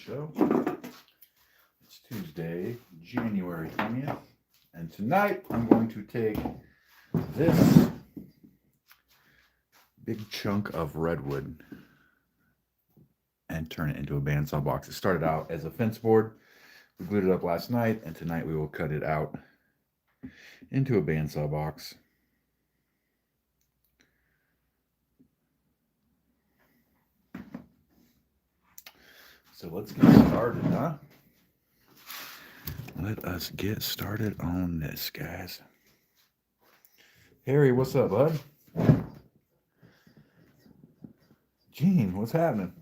show. It's Tuesday, January 20th, and tonight I'm going to take this big chunk of redwood and turn it into a bandsaw box. It started out as a fence board. We glued it up last night, and tonight we will cut it out into a bandsaw box. So let's get started, huh? Let us get started on this, guys. Harry, what's up, bud? Gene, what's happening?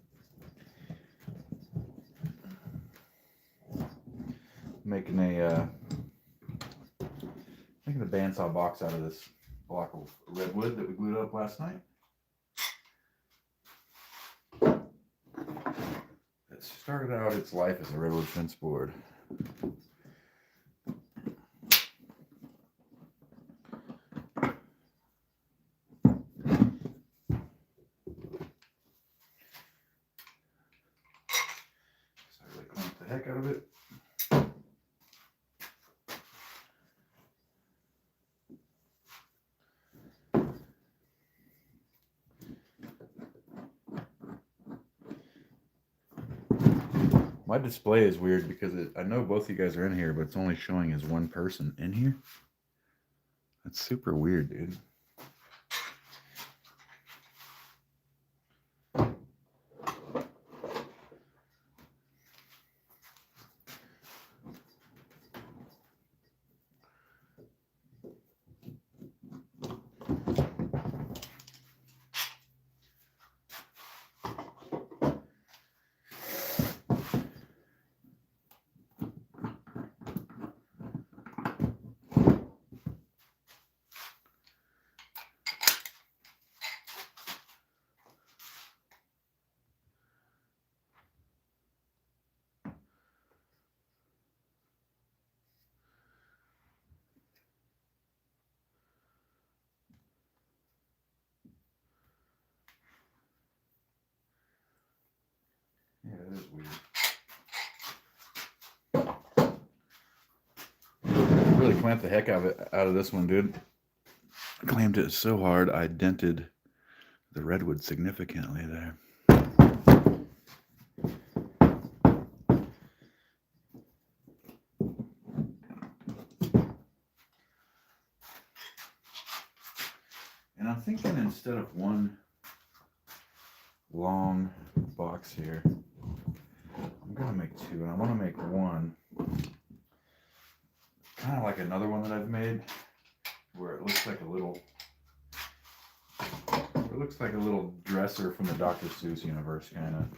Making a bandsaw box out of this block of redwood that we glued up last night. It started out its life as a redwood fence board. So I really clamped the heck out of it. My display is weird because I know both of you guys are in here, but it's only showing as one person in here. That's super weird, dude. Yeah, it is weird. Really clamped the heck out of this one, dude. I clamped it so hard I dented the redwood significantly there. And I'm thinking instead of one long box here, I'm gonna make two, and I want to make one kind of like another one that I've made, where it looks like a little dresser from the Dr. Seuss universe, kind of.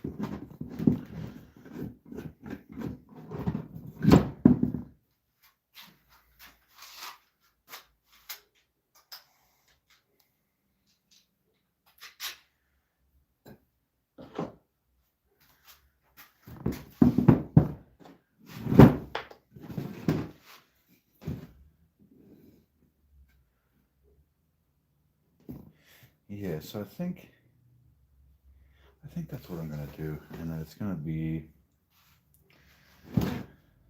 Yeah, so I think that's what I'm gonna do, and then it's gonna be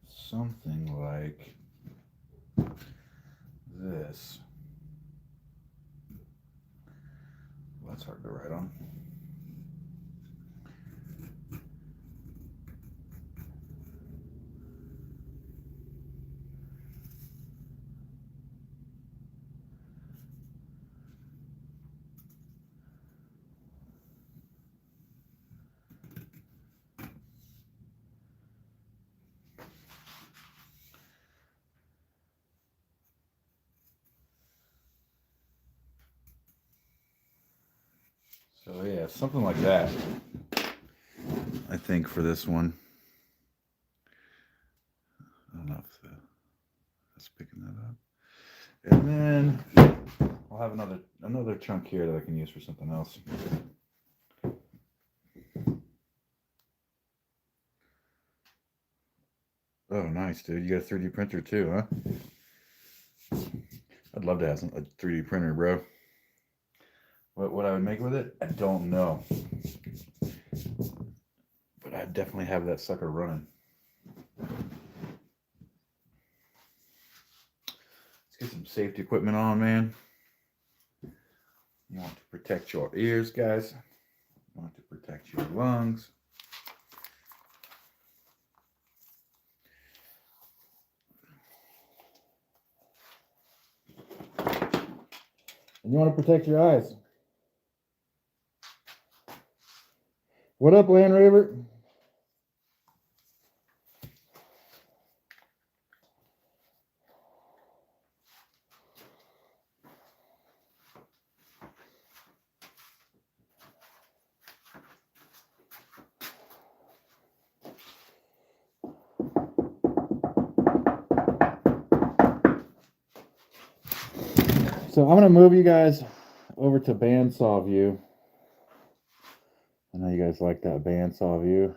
something like this. Well, that's hard to write on. So yeah, something like that, I think, for this one. I don't know if that's picking that up. And then I'll have another chunk here that I can use for something else. Oh, nice, dude. You got a 3D printer too, huh? I'd love to have a 3D printer, bro. What I would make with it, I don't know. But I definitely have that sucker running. Let's get some safety equipment on, man. You want to protect your ears, guys. You want to protect your lungs. And you want to protect your eyes. What up, Land Rover? So I'm going to move you guys over to bandsaw view. I know you guys like that bandsaw view.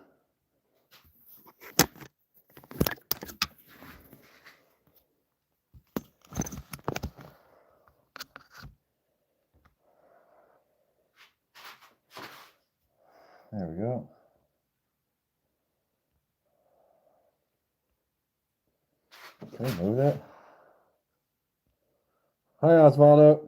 There we go. Okay, move that. Hi, Osvaldo.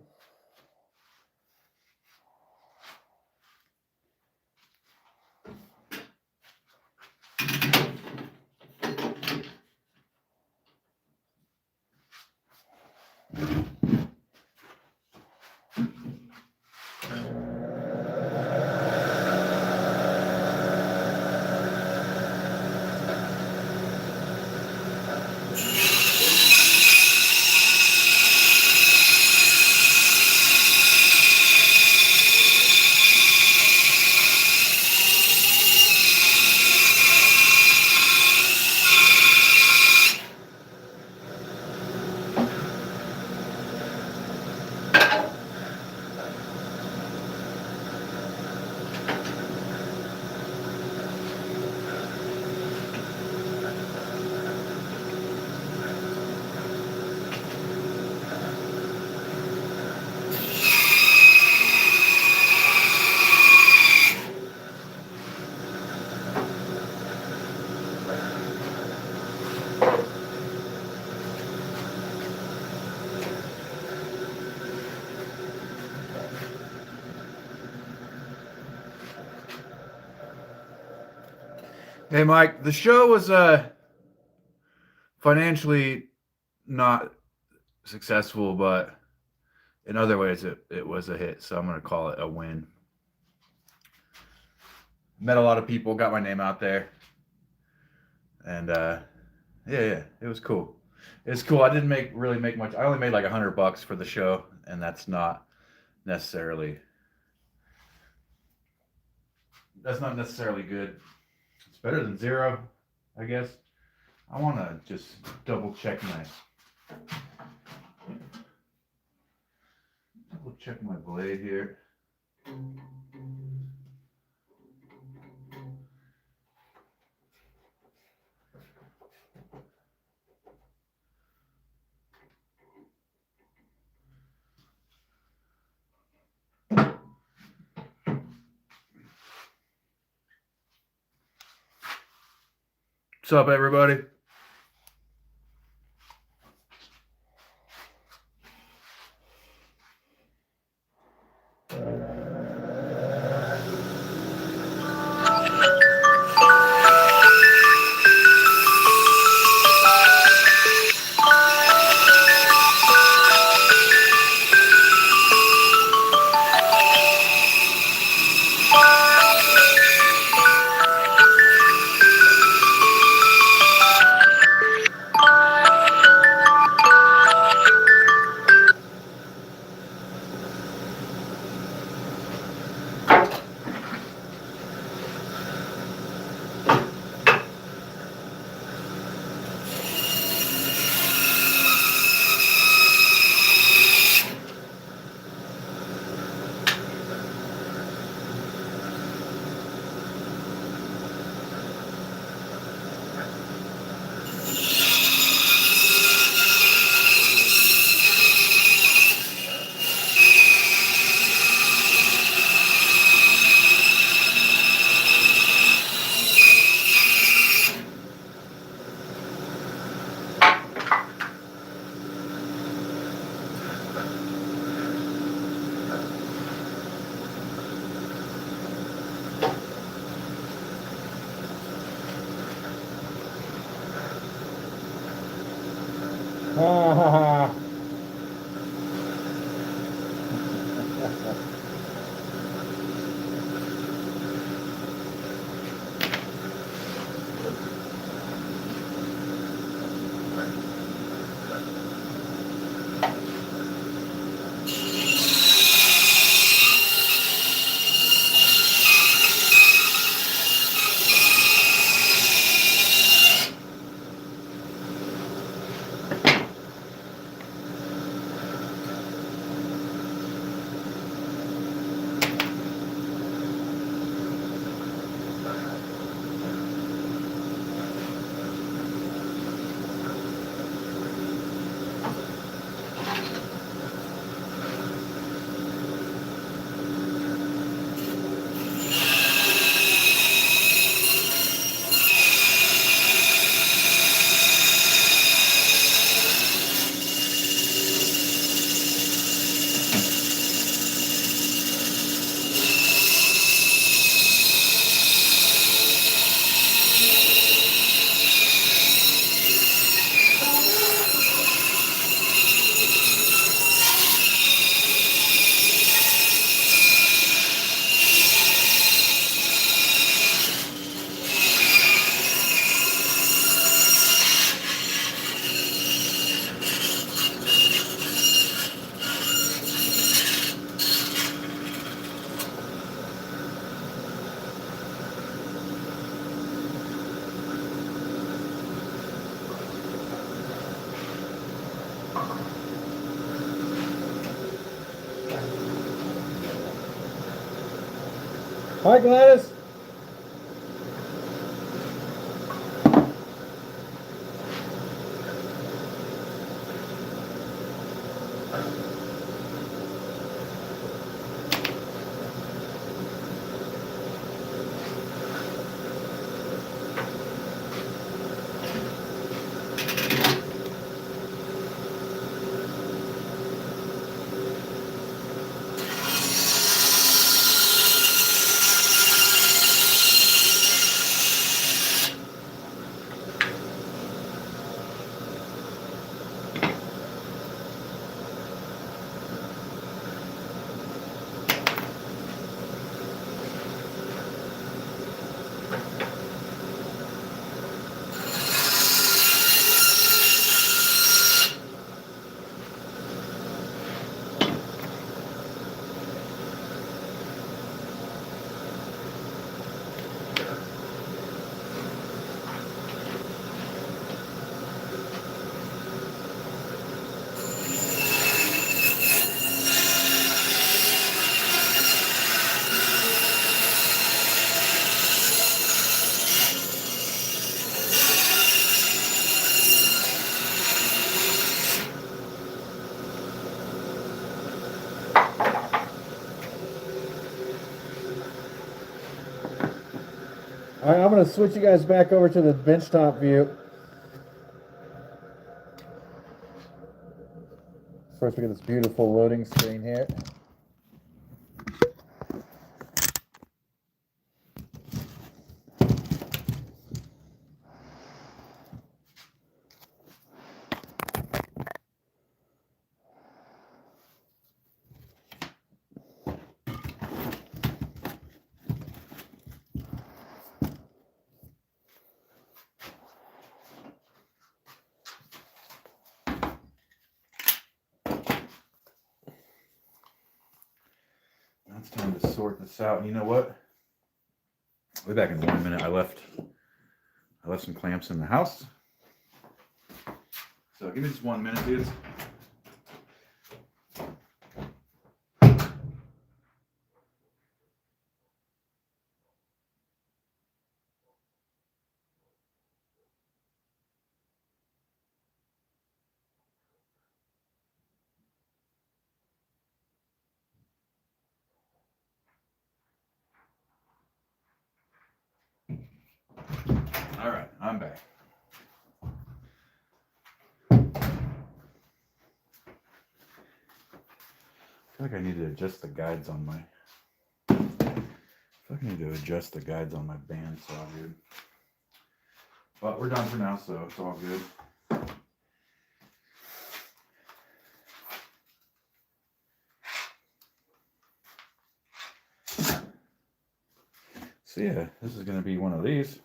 Hey, Mike, the show was financially not successful, but in other ways it was a hit, so I'm going to call it a win. Met a lot of people, got my name out there, and yeah, it was cool. It's cool. I didn't really make much. I only made like $100 for the show, and that's not necessarily good. It's better than zero, I guess. I want to just double check my blade here. What's up, everybody? Hi, Gladys. All right, I'm going to switch you guys back over to the benchtop view. First, we get this beautiful loading screen here. It's time to sort this out. And you know what? We'll be back in 1 minute. I left some clamps in the house. So give me just 1 minute, dudes. All right, I'm back. I feel like I need to adjust the guides on my. I feel like I need to adjust the guides on my bandsaw, dude. But we're done for now, so it's all good. yeah, this is going to be one of these.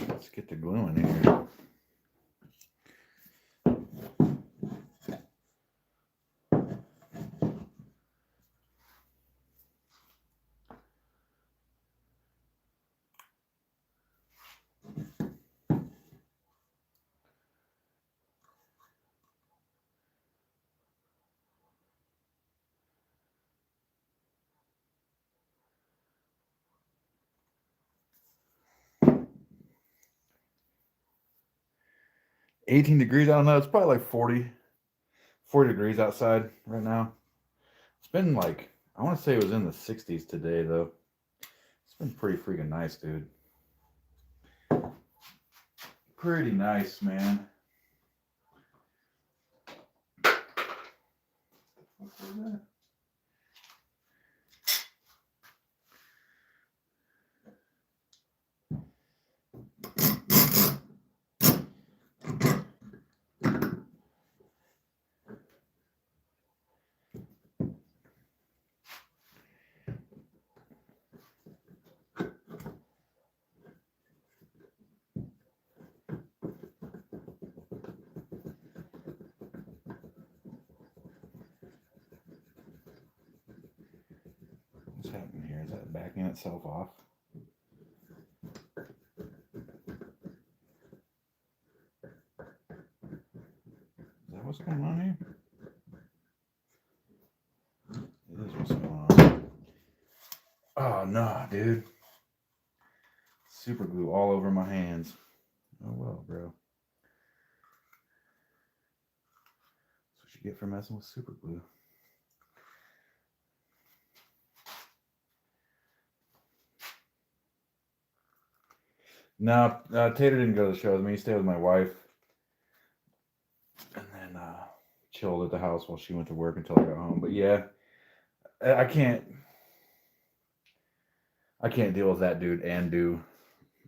Let's get the glue in here. $18 degrees. I don't know. It's probably like 40 degrees outside right now. It's been like, I want to say it was in the 60s today, though. It's been pretty freaking nice, dude. Pretty nice, man. What was that? What's happening here? Is that backing itself off? Is that what's going on here? It is what's going on. Oh, no, dude. Super glue all over my hands. Oh, well, bro. That's what you get for messing with super glue. No, Tater didn't go to the show with me. He stayed with my wife. And then chilled at the house while she went to work until I got home. But yeah, I can't deal with that dude and do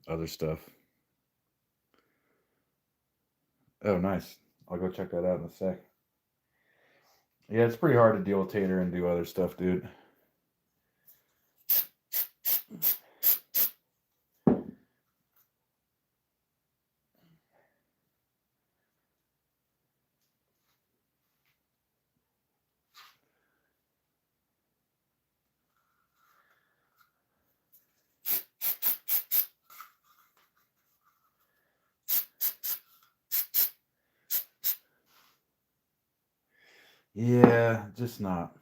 other stuff. Oh, nice. I'll go check that out in a sec. Yeah, it's pretty hard to deal with Tater and do other stuff, dude. Yeah, just not.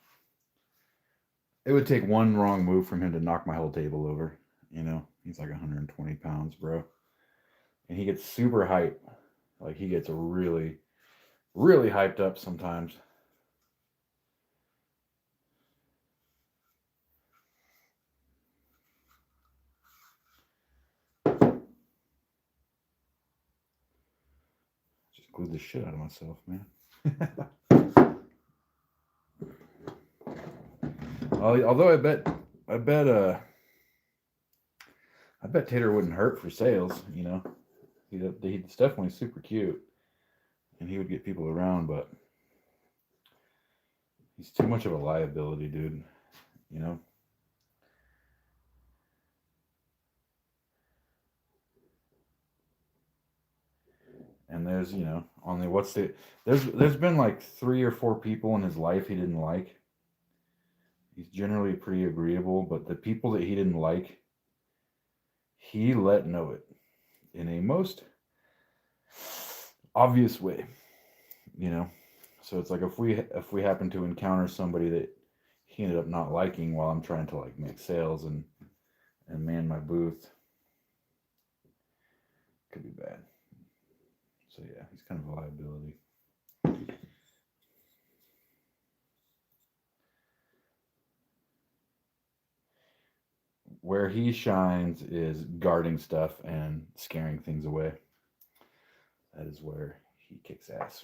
It would take one wrong move from him to knock my whole table over. You know, he's like 120 pounds, bro. And he gets super hyped. Like, he gets really, really hyped up sometimes. Just glued the shit out of myself, man. Although I bet Tater wouldn't hurt for sales, you know. He's definitely super cute, and he would get people around, but he's too much of a liability, dude, you know. And there's, you know, there's been like 3 or 4 people in his life he didn't like. He's generally pretty agreeable, but the people that he didn't like, he let know it in a most obvious way, you know. So it's like if we happen to encounter somebody that he ended up not liking while I'm trying to like make sales and man my booth, could be bad. So yeah, he's kind of a liability. Where he shines is guarding stuff and scaring things away. That is where he kicks ass.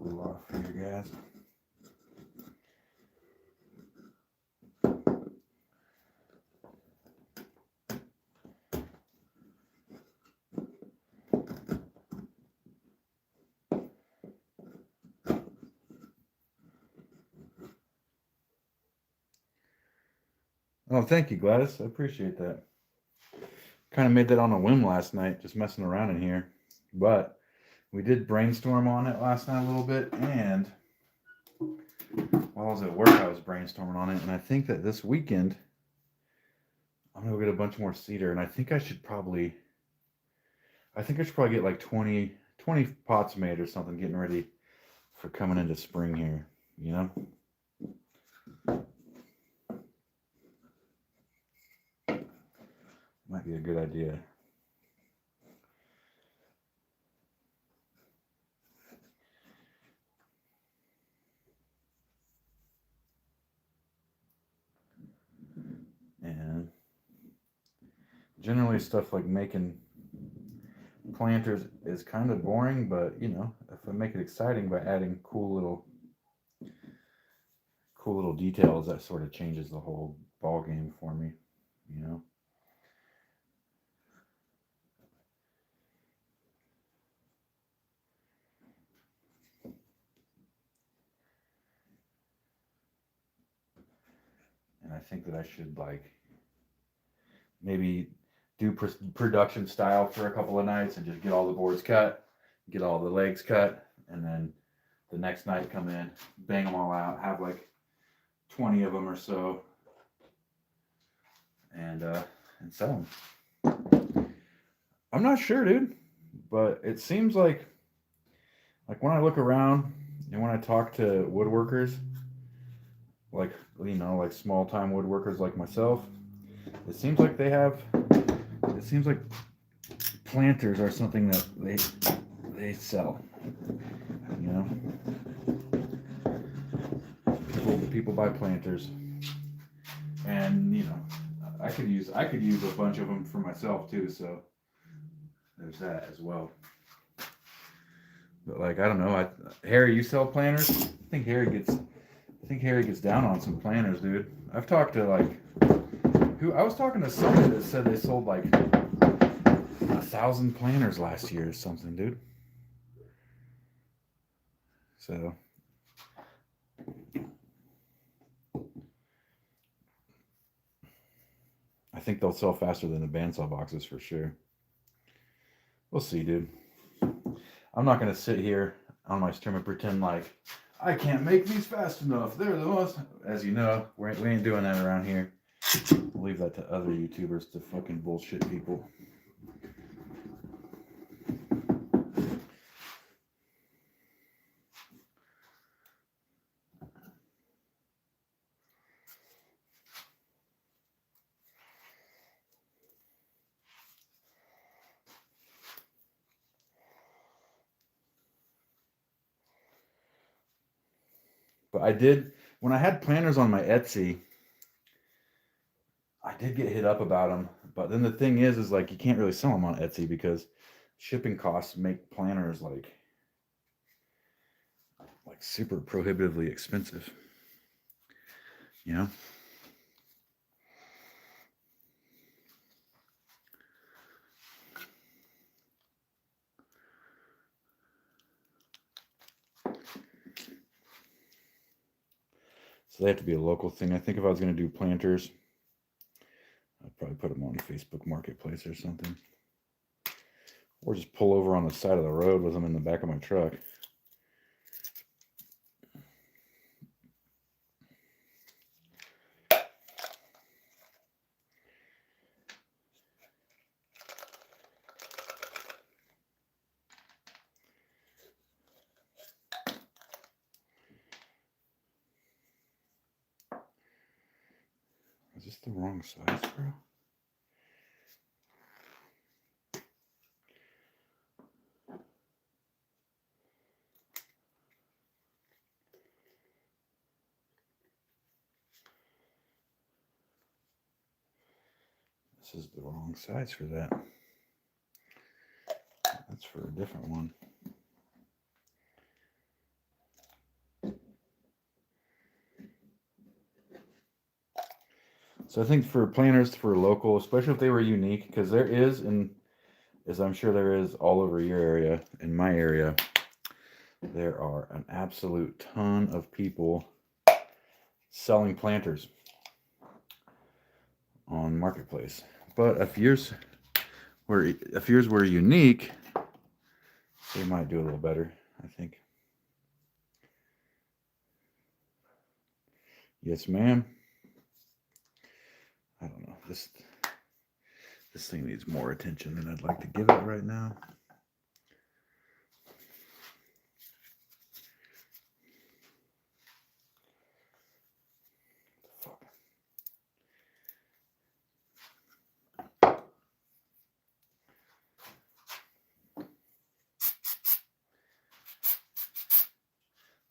cool off here, guys. Oh, thank you, Gladys. I appreciate that. Kind of made that on a whim last night, just messing around in here. But we did brainstorm on it last night a little bit, and while I was at work, I was brainstorming on it, and I think that this weekend I'm gonna go get a bunch more cedar, and I think I should probably get like 20 pots made or something, getting ready for coming into spring here, you know? Might be a good idea. And generally stuff like making planters is kind of boring, but you know, if I make it exciting by adding cool little details, that sort of changes the whole ball game for me, you know. And I think that I should like maybe do production style for a couple of nights and just get all the boards cut, get all the legs cut, and then the next night come in, bang them all out, have like 20 of them or so, and sell them. I'm not sure, dude, but it seems like when I look around and when I talk to woodworkers, like, you know, like small time woodworkers like myself, it seems like planters are something that they sell, you know. People buy planters, and you know, I could use a bunch of them for myself too, so there's that as well. But like, I don't know, Harry, you sell planters? I think Harry gets down on some planters, dude. I've talked to I was talking to somebody that said they sold like 1,000 planters last year or something, dude. So I think they'll sell faster than the bandsaw boxes for sure. We'll see, dude. I'm not gonna sit here on my stream and pretend like I can't make these fast enough. They're the most, as you know, we ain't doing that around here. We'll leave that to other YouTubers to fucking bullshit people. But when I had planters on my Etsy, I did get hit up about them. But then the thing is like you can't really sell them on Etsy because shipping costs make planters like super prohibitively expensive. You know? So they have to be a local thing. I think if I was going to do planters, I'd probably put them on Facebook Marketplace or something. Or just pull over on the side of the road with them in the back of my truck. Is this the wrong size, bro? This is the wrong size for that. That's for a different one. So I think for planters for local, especially if they were unique, because there is, and as I'm sure there is all over your area, in my area, there are an absolute ton of people selling planters on Marketplace. But if yours were unique, they might do a little better, I think. Yes, ma'am. I don't know. This thing needs more attention than I'd like to give it right now.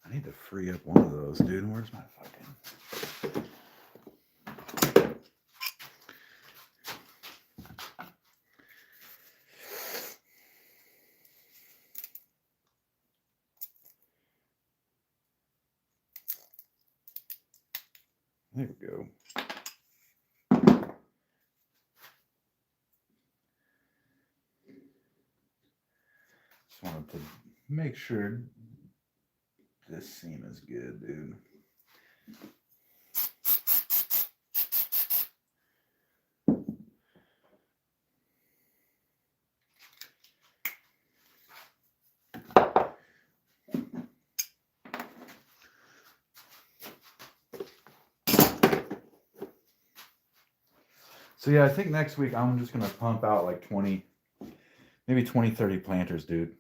I need to free up one of those, dude. Where's my fucking... There we go. Just wanted to make sure this seam is good, dude. So yeah, I think next week I'm just gonna pump out like 20, maybe 20, 30 planters, dude.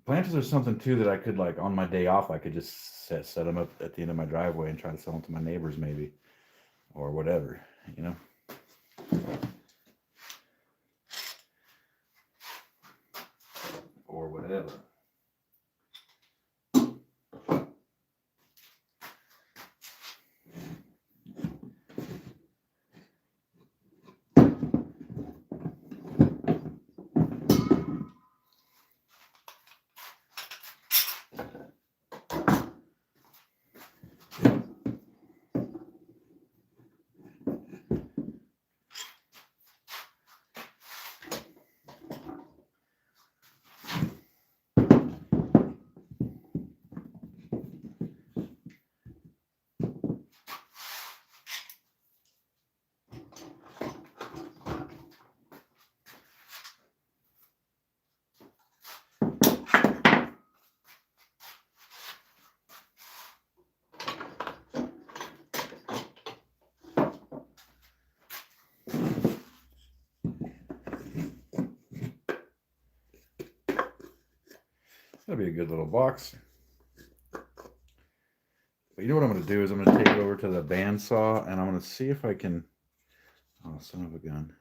Planters are something too that I could, like, on my day off, I could just set them up at the end of my driveway and try to sell them to my neighbors maybe, or whatever, you know. Or whatever. That'll be a good little box. But you know what I'm going to do is I'm going to take it over to the bandsaw and I'm going to see if I can... Oh, son of a gun.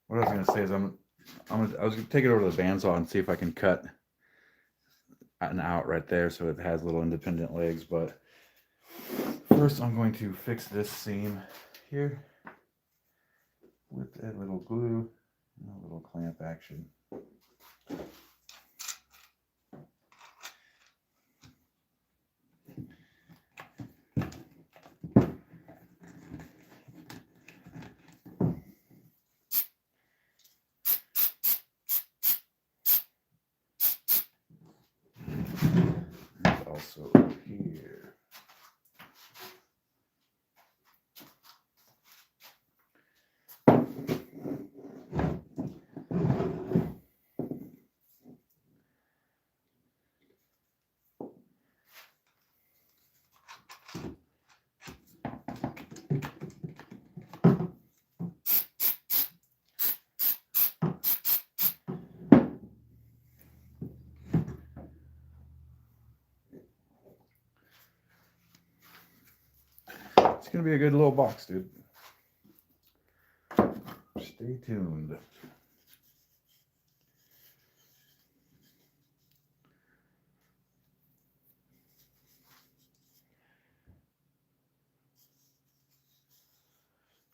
What I was going to say is I was going to take it over to the bandsaw and see if I can cut an out right there so it has little independent legs. But first I'm going to fix this seam here with a little glue and a little clamp action. And also here. It's going to be a good little box, dude. Stay tuned.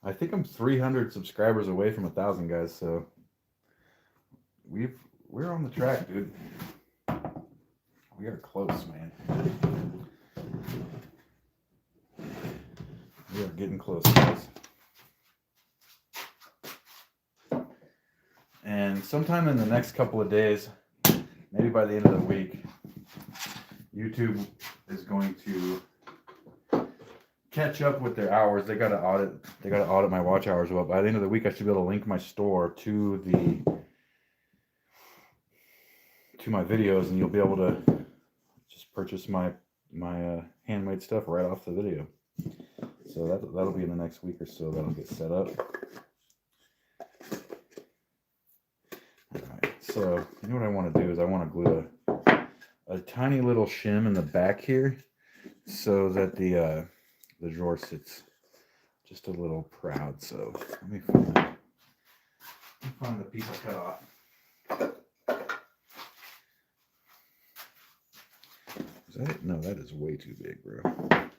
I think I'm 300 subscribers away from 1,000 guys, so we're on the track, dude. We are close, man. We are getting close, guys. And sometime in the next couple of days, maybe by the end of the week, YouTube is going to catch up with their hours. They got to audit my watch hours. Well, by the end of the week, I should be able to link my store to my videos, and you'll be able to just purchase my handmade stuff right off the video. So that'll be in the next week or so. That'll get set up. All right. So you know what I want to do is I want to glue a tiny little shim in the back here, so that the drawer sits just a little proud. So let me find the piece I cut off. Is that it? No, that is way too big, bro. That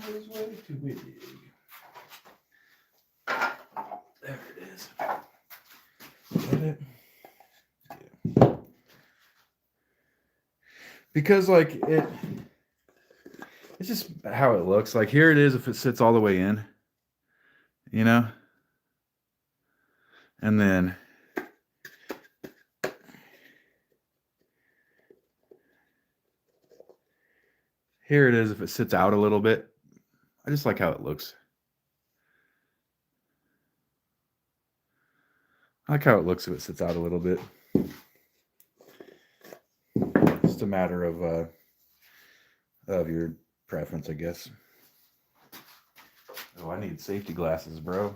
is way too big. There it is. Is that it? Yeah. Because like it's just how it looks. Like here it is if it sits all the way in, you know? And then here it is if it sits out a little bit. I just like how it looks. I like how it looks if it sits out a little bit. Just a matter of your preference, I guess. Oh, I need safety glasses, bro.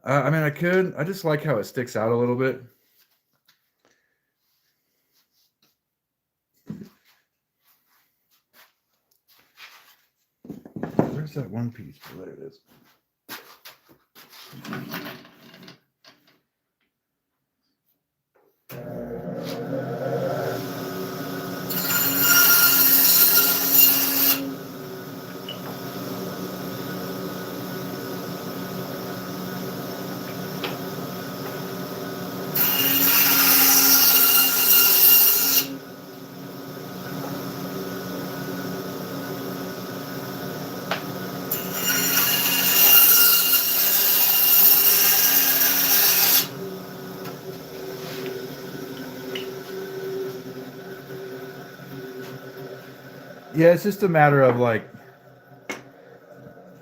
I mean, I could. I just like how it sticks out a little bit. Where's that one piece? Oh, there it is. Yeah, it's just a matter of like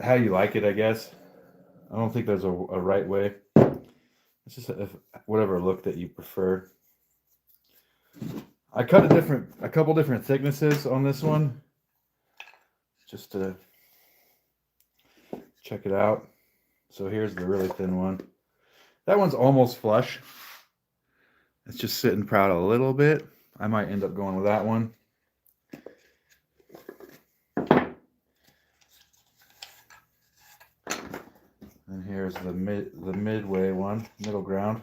how you like it, I guess. I don't think there's a right way. It's just whatever look that you prefer. I cut a couple different thicknesses on this one, just to check it out. So here's the really thin one. That one's almost flush. It's just sitting proud a little bit. I might end up going with that one. And here's the midway one, middle ground.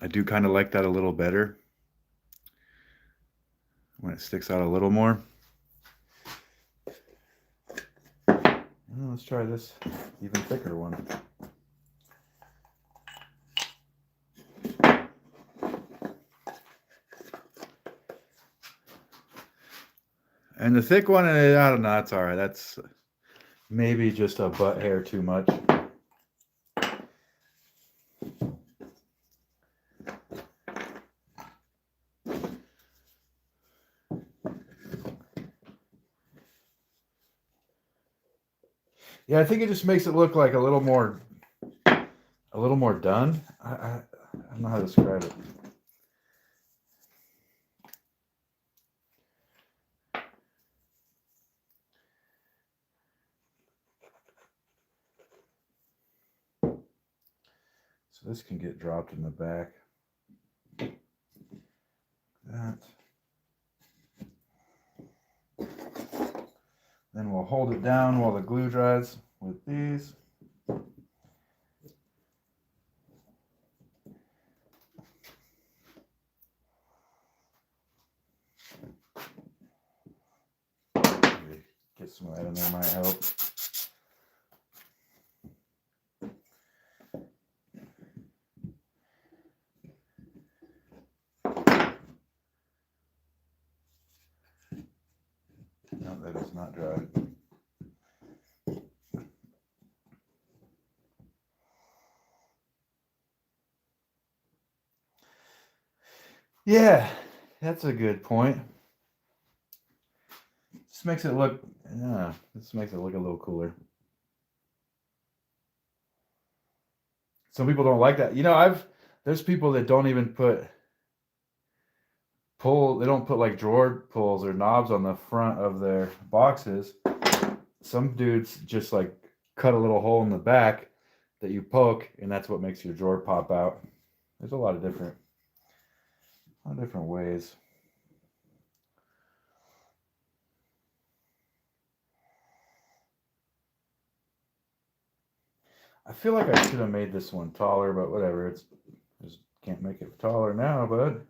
I do kind of like that a little better when it sticks out a little more. Let's try this even thicker one. And the thick one, I don't know, that's all right. That's maybe just a butt hair too much. Yeah, I think it just makes it look like a little more done. I don't know how to describe it. So this can get dropped in the back. That. Then we'll hold it down while the glue dries with these. Get some of that in there might help. No, that is not dry. Yeah, that's a good point. This makes it look, yeah, this makes it look a little cooler. Some people don't like that. You know, there's people that don't even they don't put like drawer pulls or knobs on the front of their boxes. Some dudes just like cut a little hole in the back that you poke, and that's what makes your drawer pop out. There's a lot of different ways. I feel like I should have made this one taller, but whatever. Just can't make it taller now, bud.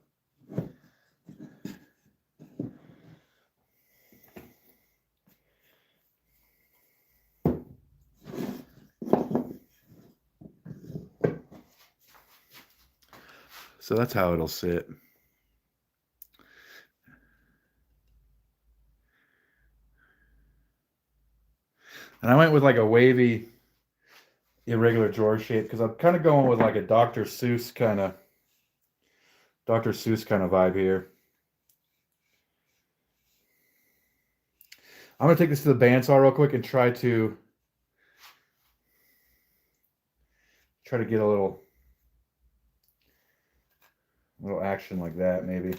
So that's how it'll sit. And I went with like a wavy, irregular drawer shape because I'm kind of going with like a Dr. Seuss kind of vibe here. I'm gonna take this to the bandsaw real quick and try to get a little action like that, maybe.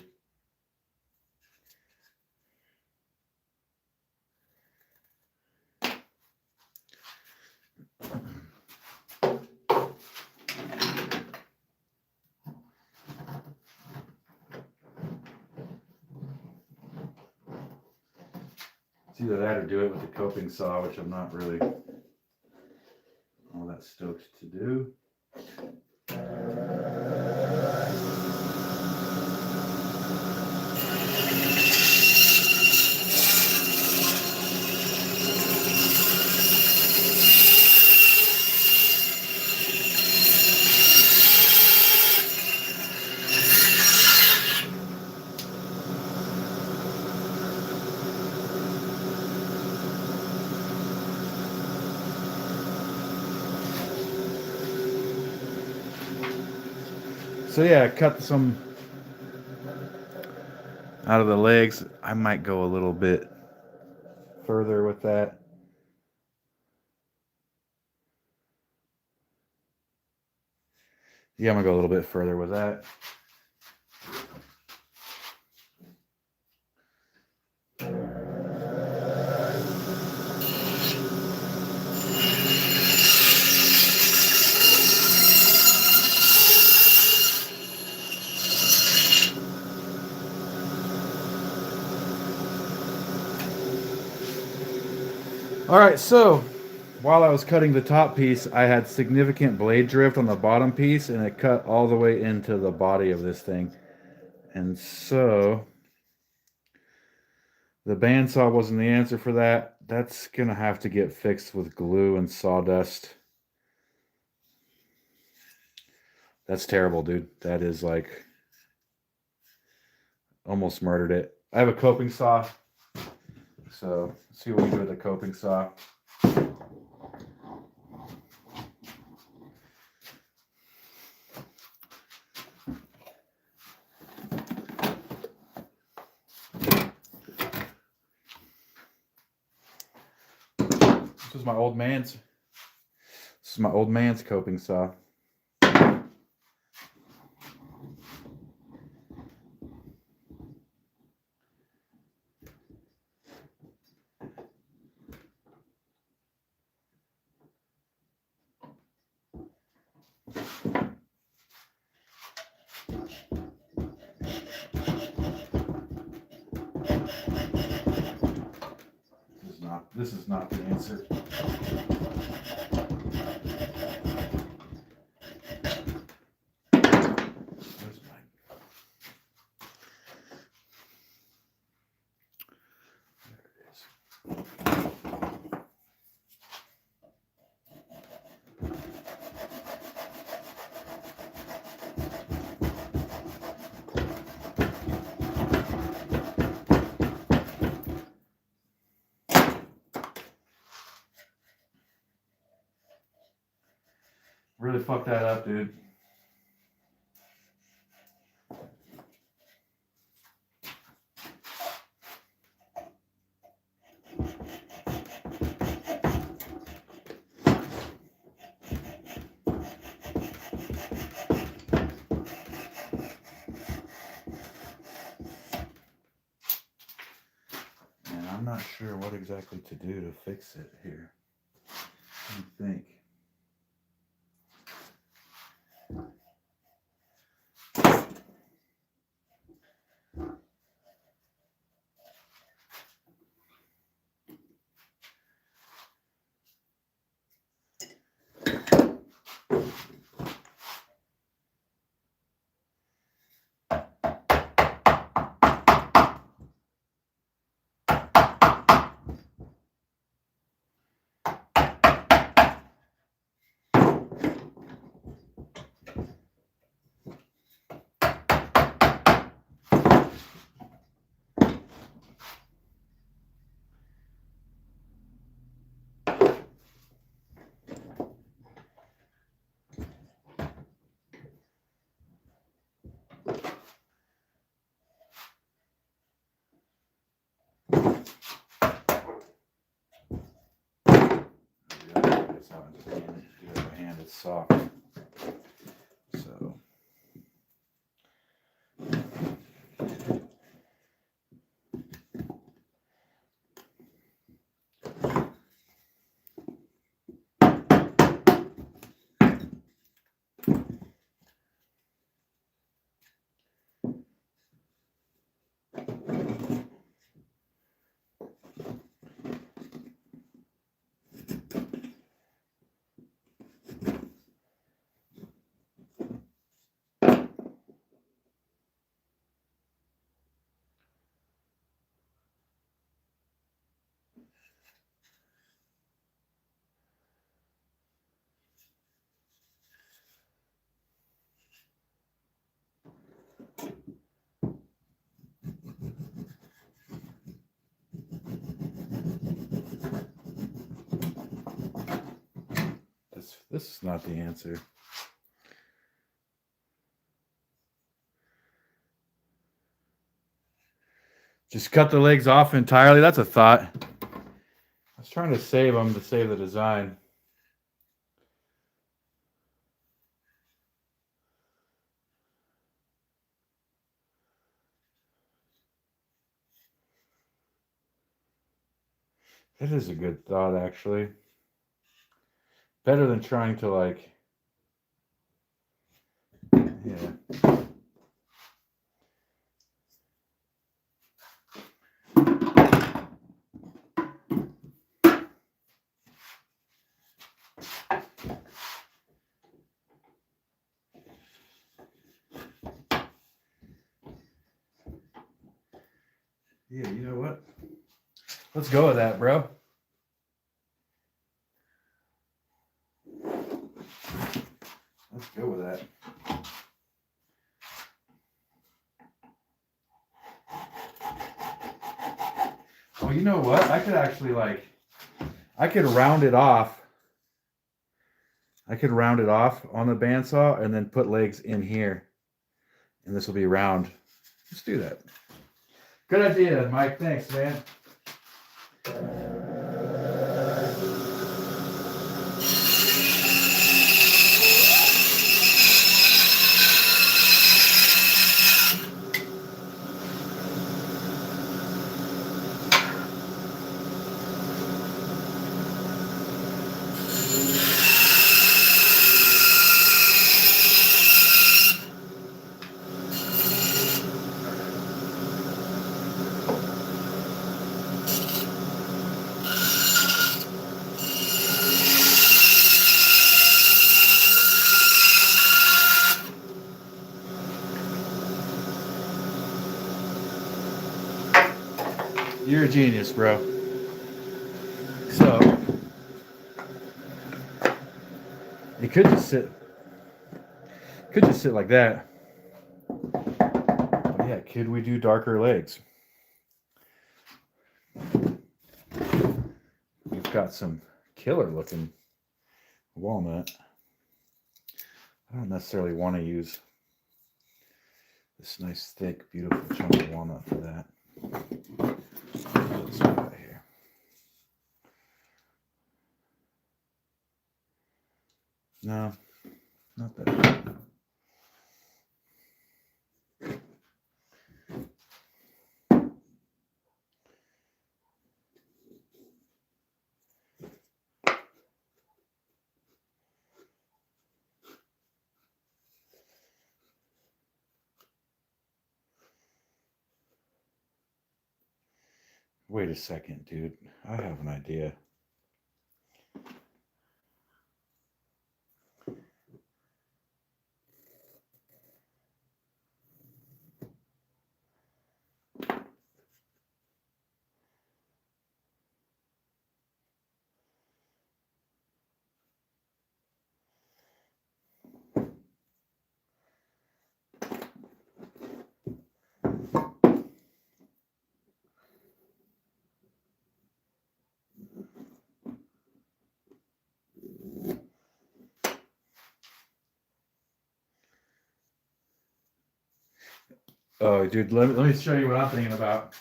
It's either that or do it with the coping saw, which I'm not really all that stoked to do. So yeah, cut some out of the legs. I might go a little bit further with that. Yeah, I'm gonna go a little bit further with that. All right, so while I was cutting the top piece, I had significant blade drift on the bottom piece, and it cut all the way into the body of this thing. And so the bandsaw wasn't the answer for that. That's gonna have to get fixed with glue and sawdust. That's terrible, dude. That is like almost murdered it. I have a coping saw, so let's see what we do with the coping saw. This is my old man's coping saw. This is not the answer. Where's my... There it is. Really fucked that up, dude. And I'm not sure what exactly to do to fix it here. What do you think? My hand is soft. So this is not the answer. Just cut the legs off entirely. That's a thought. I was trying to save them to save the design. It is a good thought, actually. Better than trying to, like, yeah. Yeah, you know what? Let's go with that, bro. Let's go with that. Well, you know what? I could actually, like, I could round it off. I could round it off on the bandsaw and then put legs in here. And this will be round. Let's do that. Good idea, Mike. Thanks, man. You're a genius, bro. So it could just sit like that. But yeah, could we do darker legs? We've got some killer looking walnut. I don't necessarily want to use this nice, thick, beautiful chunk of walnut for that. Let's put that here. No, not that. Wait a second, dude. I have an idea. Oh, dude, let me show you what I'm thinking about.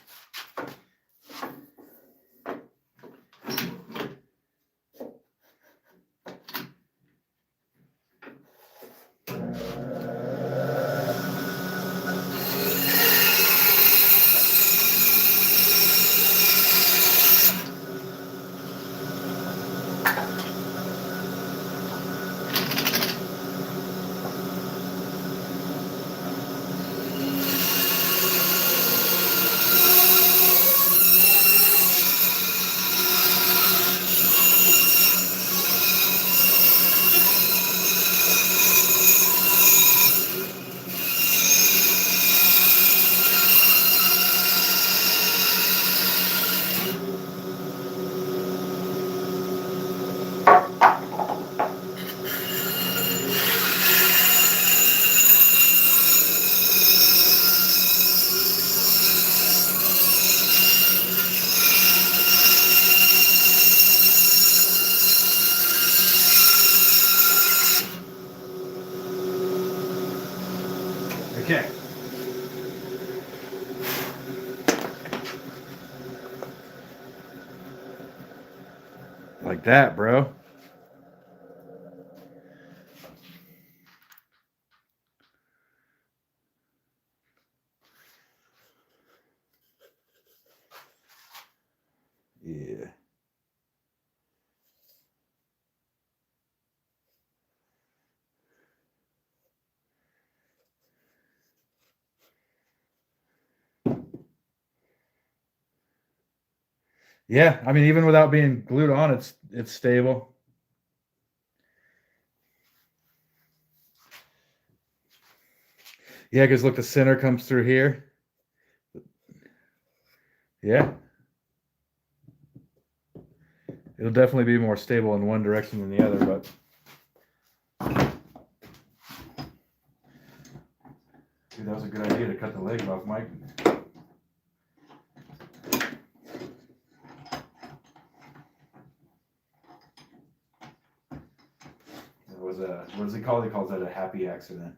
Okay. Like that, bro. Yeah. Yeah, I mean, even without being glued on, it's stable. Yeah, because look, the center comes through here. Yeah. It'll definitely be more stable in one direction than the other, but dude, that was a good idea to cut the leg off, Mike. It was a, what does he call it? He calls that a happy accident.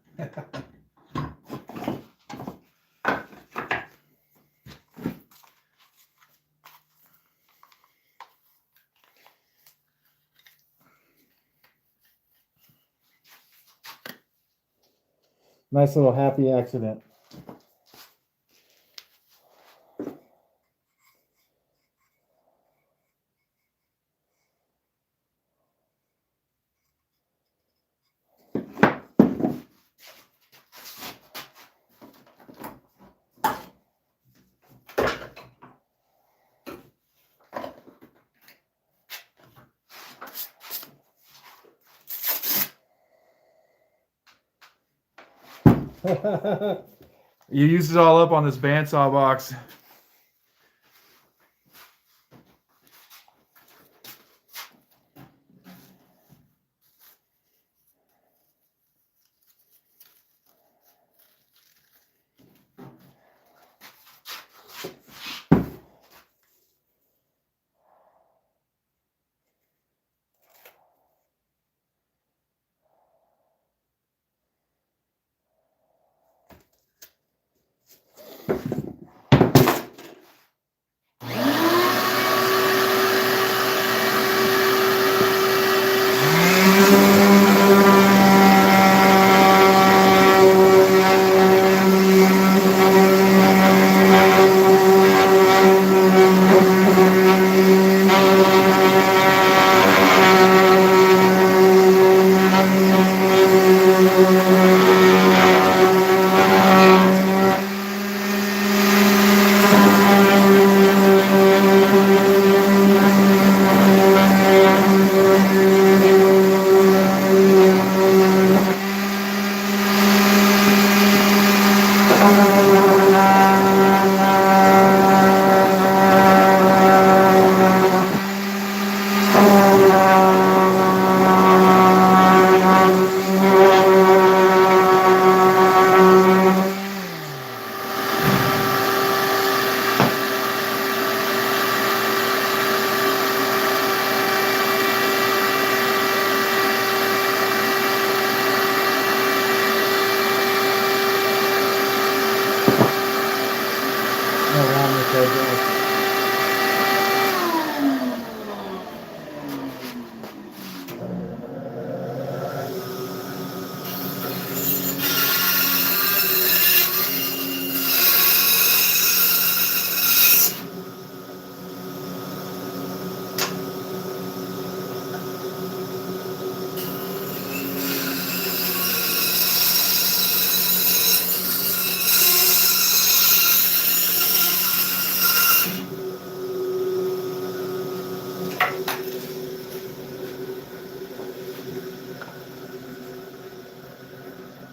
Nice little happy accident. You used it all up on this bandsaw box.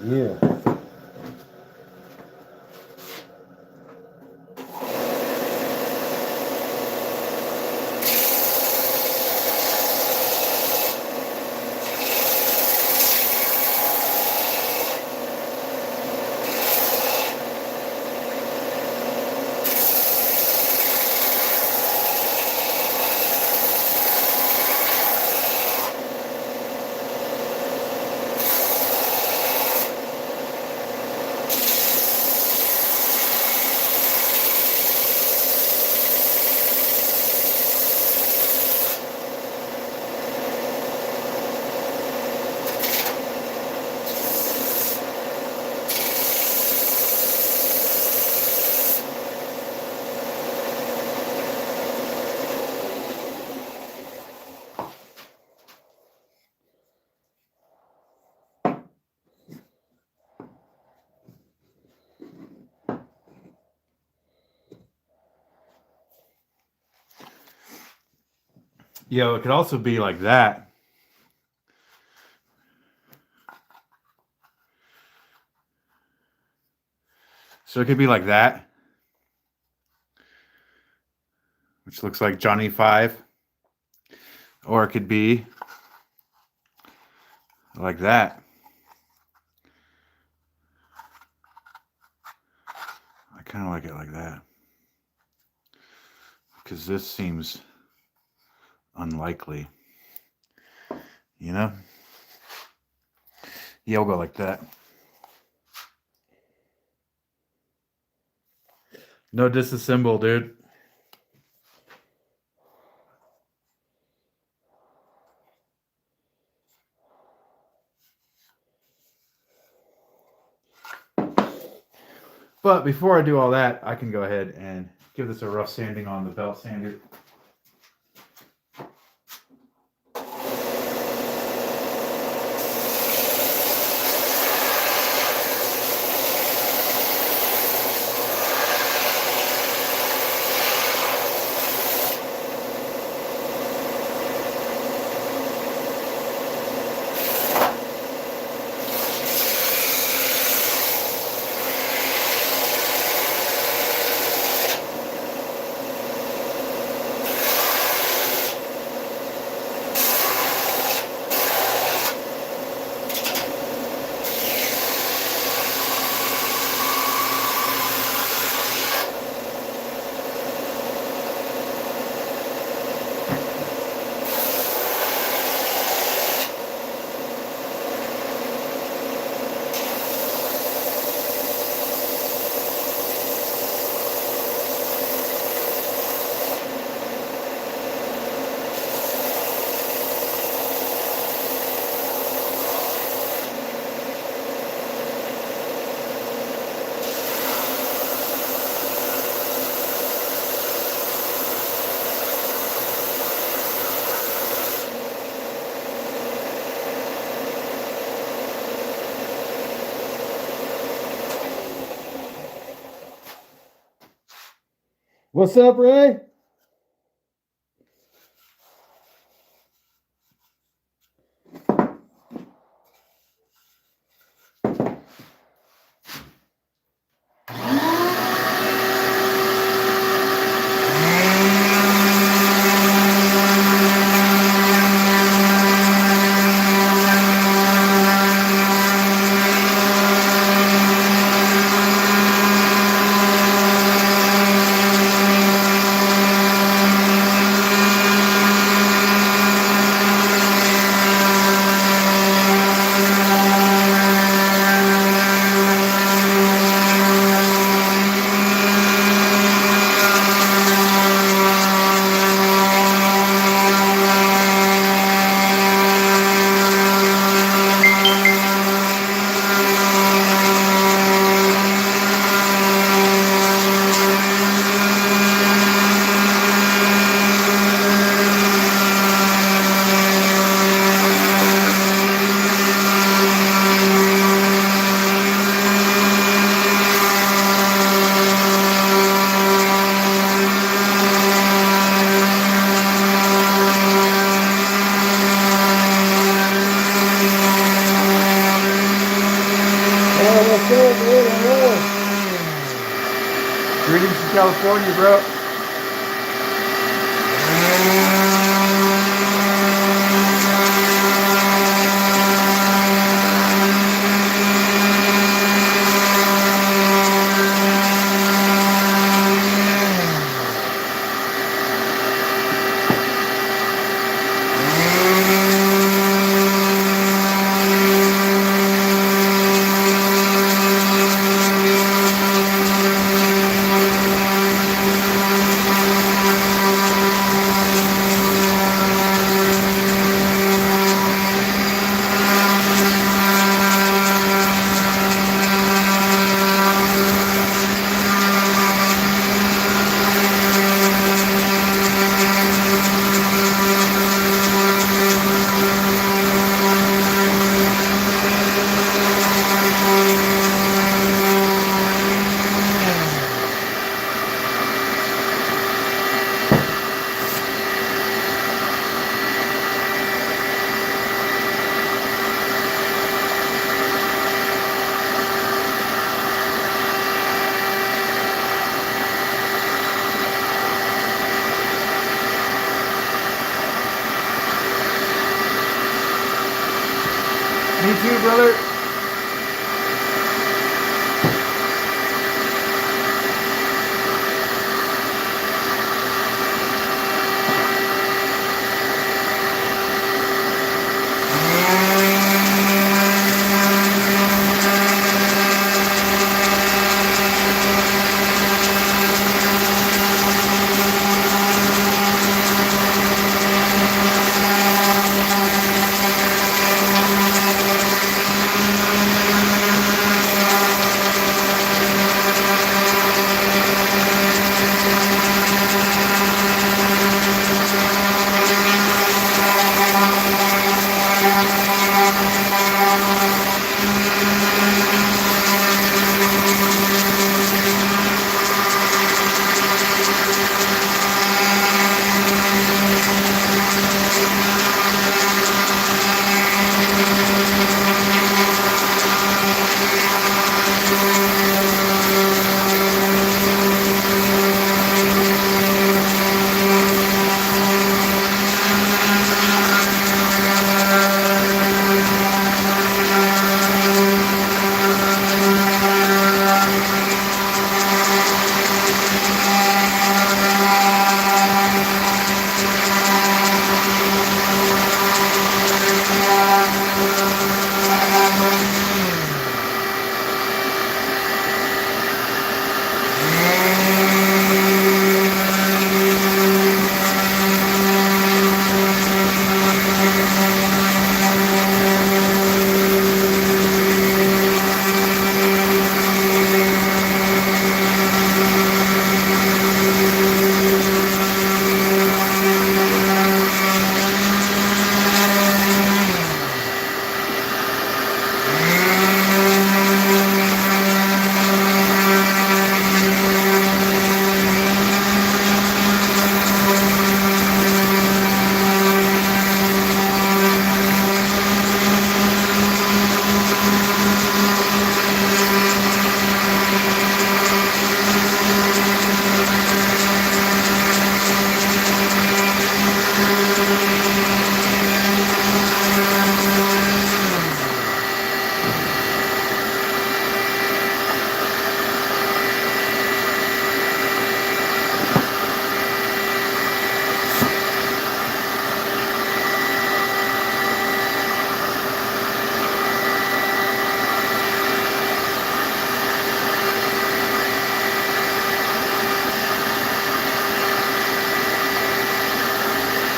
Yeah. Yo, it could also be like that. So it could be like that, which looks like Johnny 5. Or it could be like that. I kind of like it like that. Because this seems unlikely. You know? Yeah, we'll go like that. No disassemble, dude. But before I do all that, I can go ahead and give this a rough sanding on the belt sander. What's up, Ray? California, bro. Me too, brother.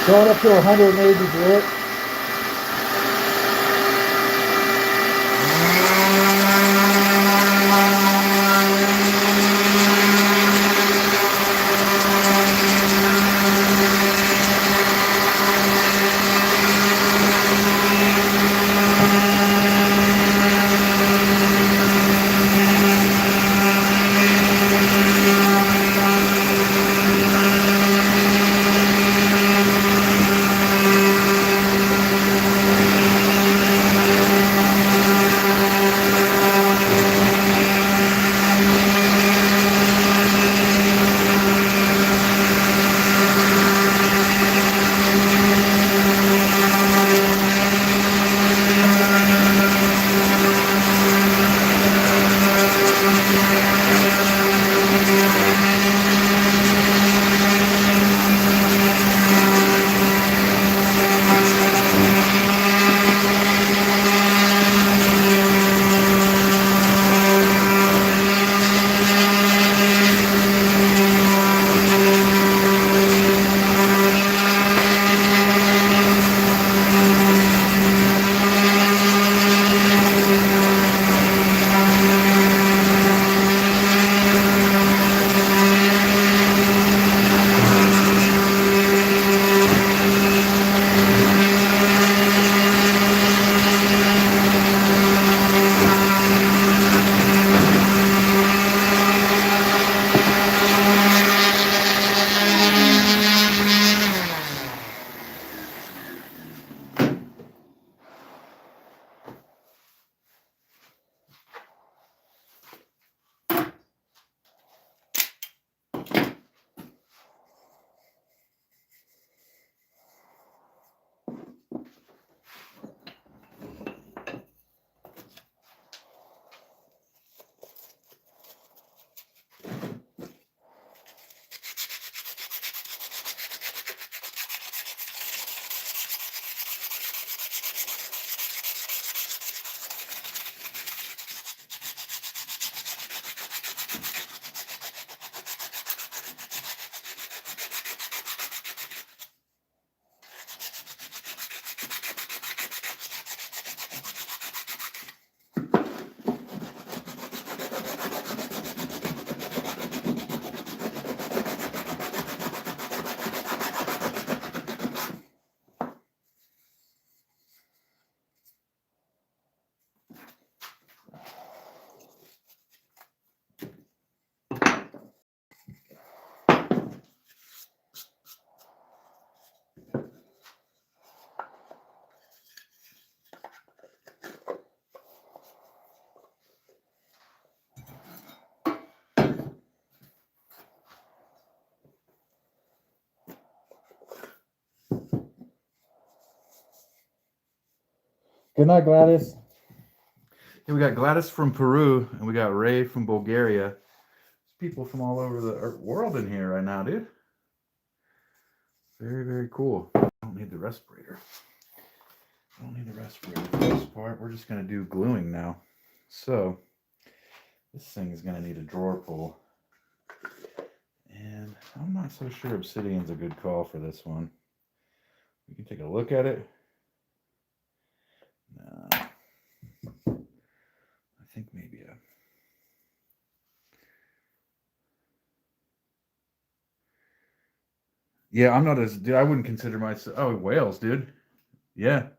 Going up to 180 grit. Good night, Gladys. Yeah, we got Gladys from Peru, and we got Ray from Bulgaria. There's people from all over the world in here right now, dude. Very, very cool. I don't need the respirator. I don't need the respirator for this part. We're just going to do gluing now. So, this thing is going to need a drawer pull. And I'm not so sure obsidian's a good call for this one. We can take a look at it. No. I think maybe a... Yeah, I'm not as... Dude, I wouldn't consider myself... Oh, whales, dude. Yeah.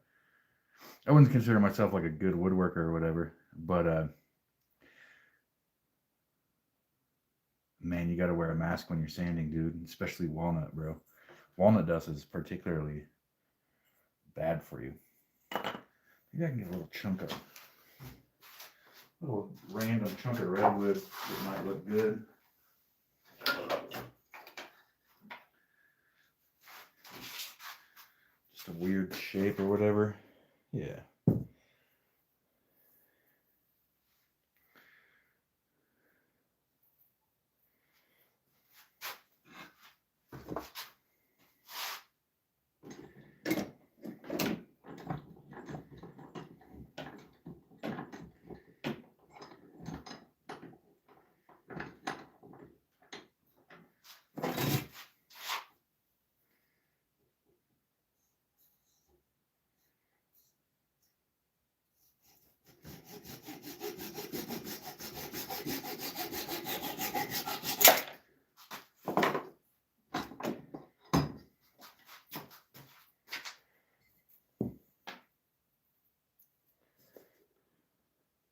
I wouldn't consider myself like a good woodworker or whatever. But, man, you got to wear a mask when you're sanding, dude. Especially walnut, bro. Walnut dust is particularly bad for you. Maybe I can get a little chunk of... little random chunk of redwood that might look good. Just a weird shape or whatever. Yeah.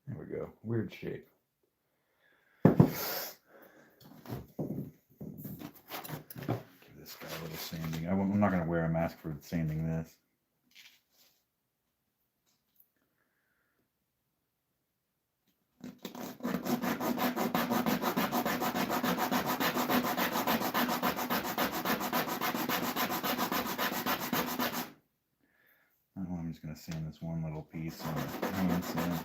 There we go. Weird shape. Give this guy a little sanding. I'm not going to wear a mask for sanding this. I'm just going to sand this one little piece on the hand sand.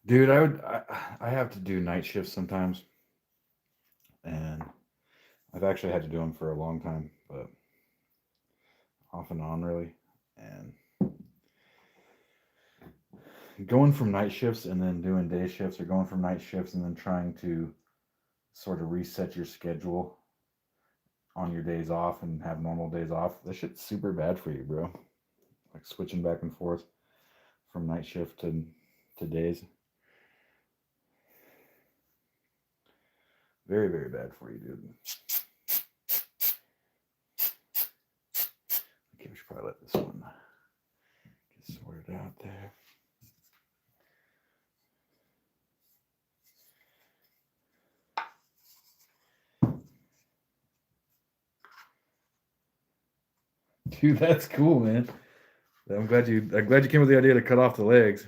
Dude, I have to do night shifts sometimes, and I've actually had to do them for a long time, but off and on really. And going from night shifts and then doing day shifts, or going from night shifts and then trying to sort of reset your schedule on your days off and have normal days off, that shit's super bad for you, bro. Like switching back and forth from night shift to days. Very, very bad for you, dude. Okay, we should probably let this one get sorted out there. Dude, that's cool, man. I'm glad you came up with the idea to cut off the legs.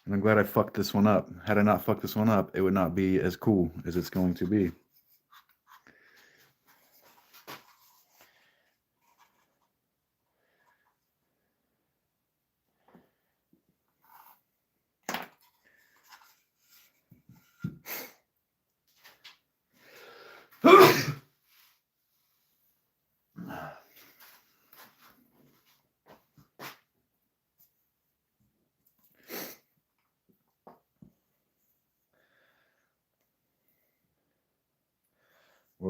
And I'm glad I fucked this one up. Had I not fucked this one up, it would not be as cool as it's going to be.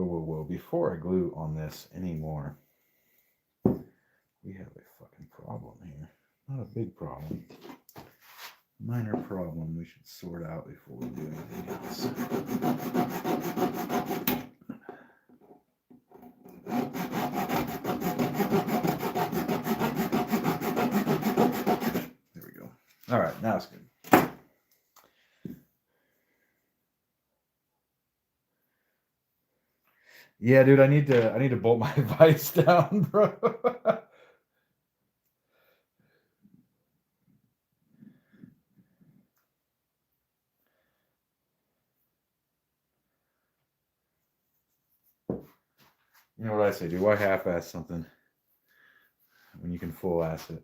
Whoa. Before I glue on this anymore, we have a fucking problem here. Not a big problem. Minor problem we should sort out before we do anything else. There we go. All right, now it's good. Yeah, dude, I need to bolt my vise down, bro. You know what I say, dude? Why half-ass something when you can full-ass it?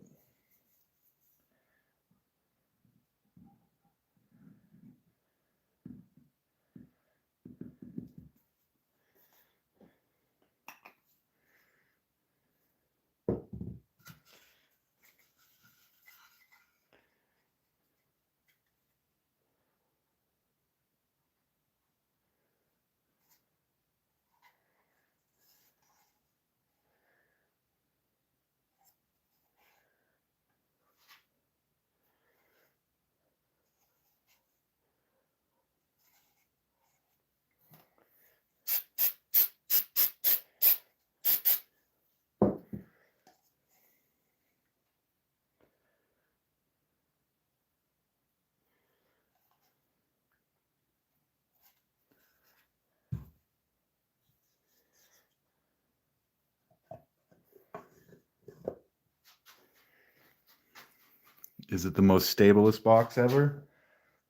Is it the most stablest box ever?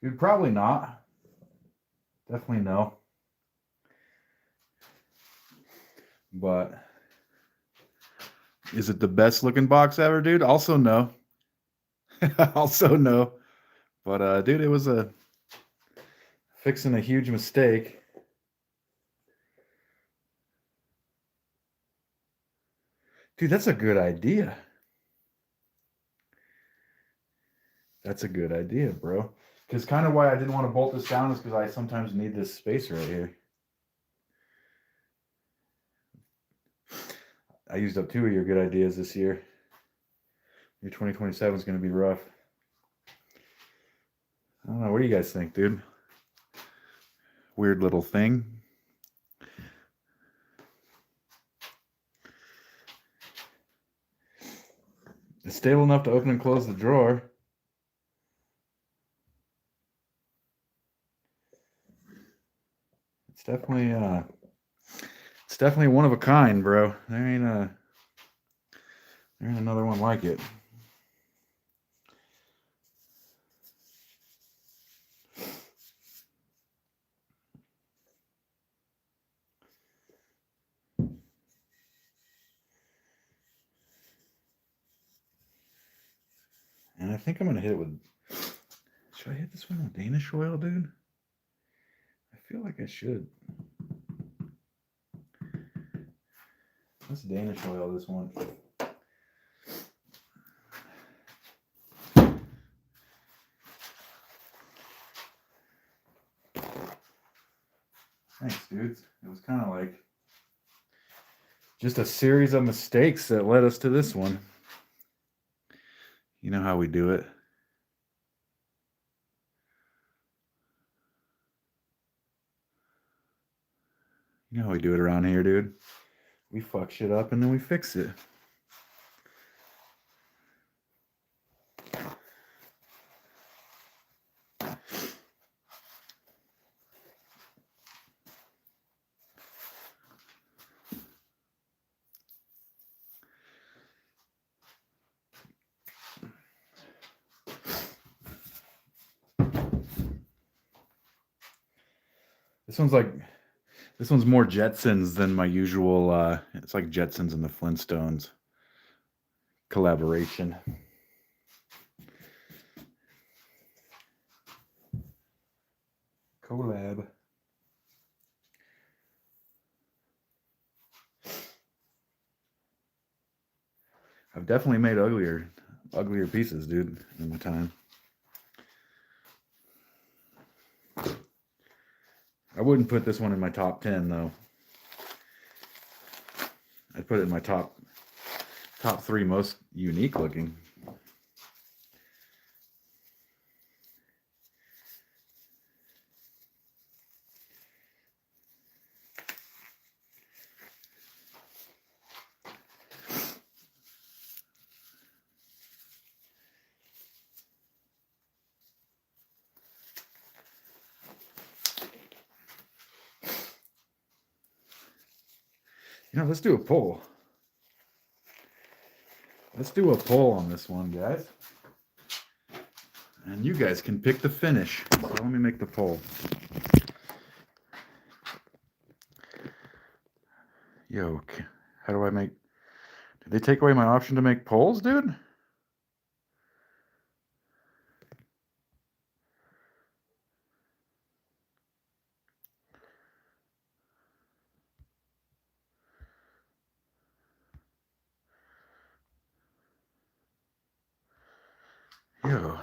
Dude, probably not. Definitely no. But is it the best looking box ever, dude? Also no. Also no. But dude, it was fixing a huge mistake. Dude, that's a good idea. That's a good idea, bro. Because kind of why I didn't want to bolt this down is because I sometimes need this space right here. I used up 2 of your good ideas this year. Your 2027 is going to be rough. I don't know. What do you guys think, dude? Weird little thing. It's stable enough to open and close the drawer. It's definitely one of a kind, bro. There ain't another one like it. And I think I'm gonna hit it with. Should I hit this one with Danish oil, dude? I feel like I should. Let's Danish oil this one. Thanks, dudes. It was kind of like just a series of mistakes that led us to this one. You know how we do it. You know how we do it around here, dude. We fuck shit up and then we fix it. This one's more Jetsons than my usual. It's like Jetsons and the Flintstones collaboration. Collab. I've definitely made uglier pieces, dude, in my time. I wouldn't put this one in my top 10 though. I'd put it in my top 3 most unique looking. You know, let's do a poll. Let's do a poll on this one, guys. And you guys can pick the finish. So let me make the poll. Yo, how do I make... Did they take away my option to make polls, dude? Yo.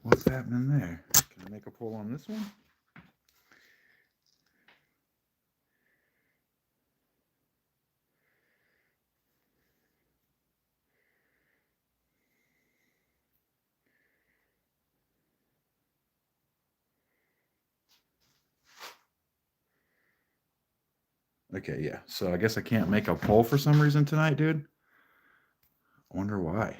What's happening there? Can I make a poll on this one? Okay, yeah. So I guess I can't make a poll for some reason tonight, dude. I wonder why.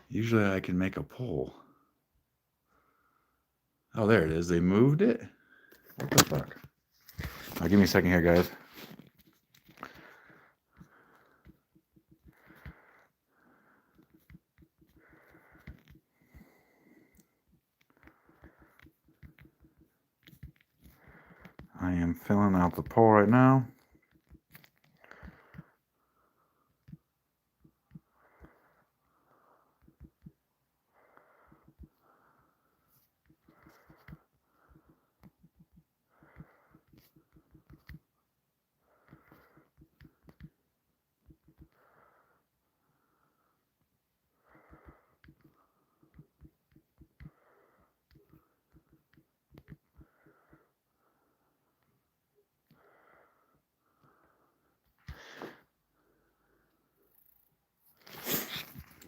Usually I can make a poll. Oh, there it is. They moved it? What the fuck? Now, give me a second here, guys. I am filling out the poll right now.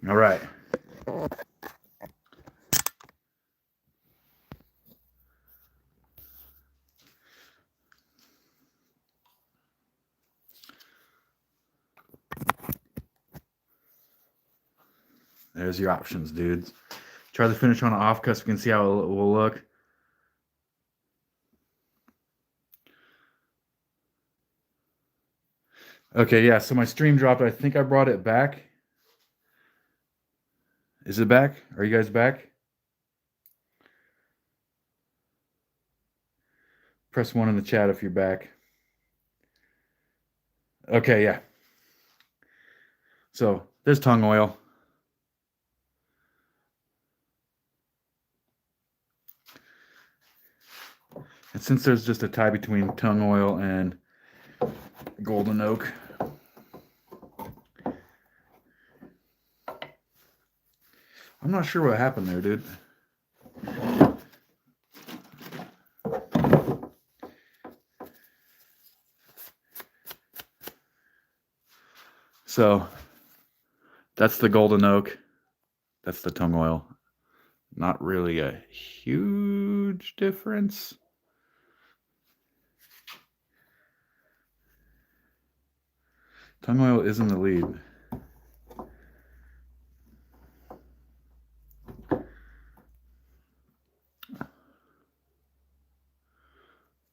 All right. There's your options, dudes. Try the finish on an offcut so we can see how it will look. Okay, yeah, so my stream dropped. I think I brought it back. Is it back? Are you guys back? Press 1 in the chat if you're back. Okay, yeah. So there's tongue oil. And since there's just a tie between tongue oil and golden oak, I'm not sure what happened there, dude. So that's the golden oak. That's the tongue oil. Not really a huge difference. Tongue oil is in the lead.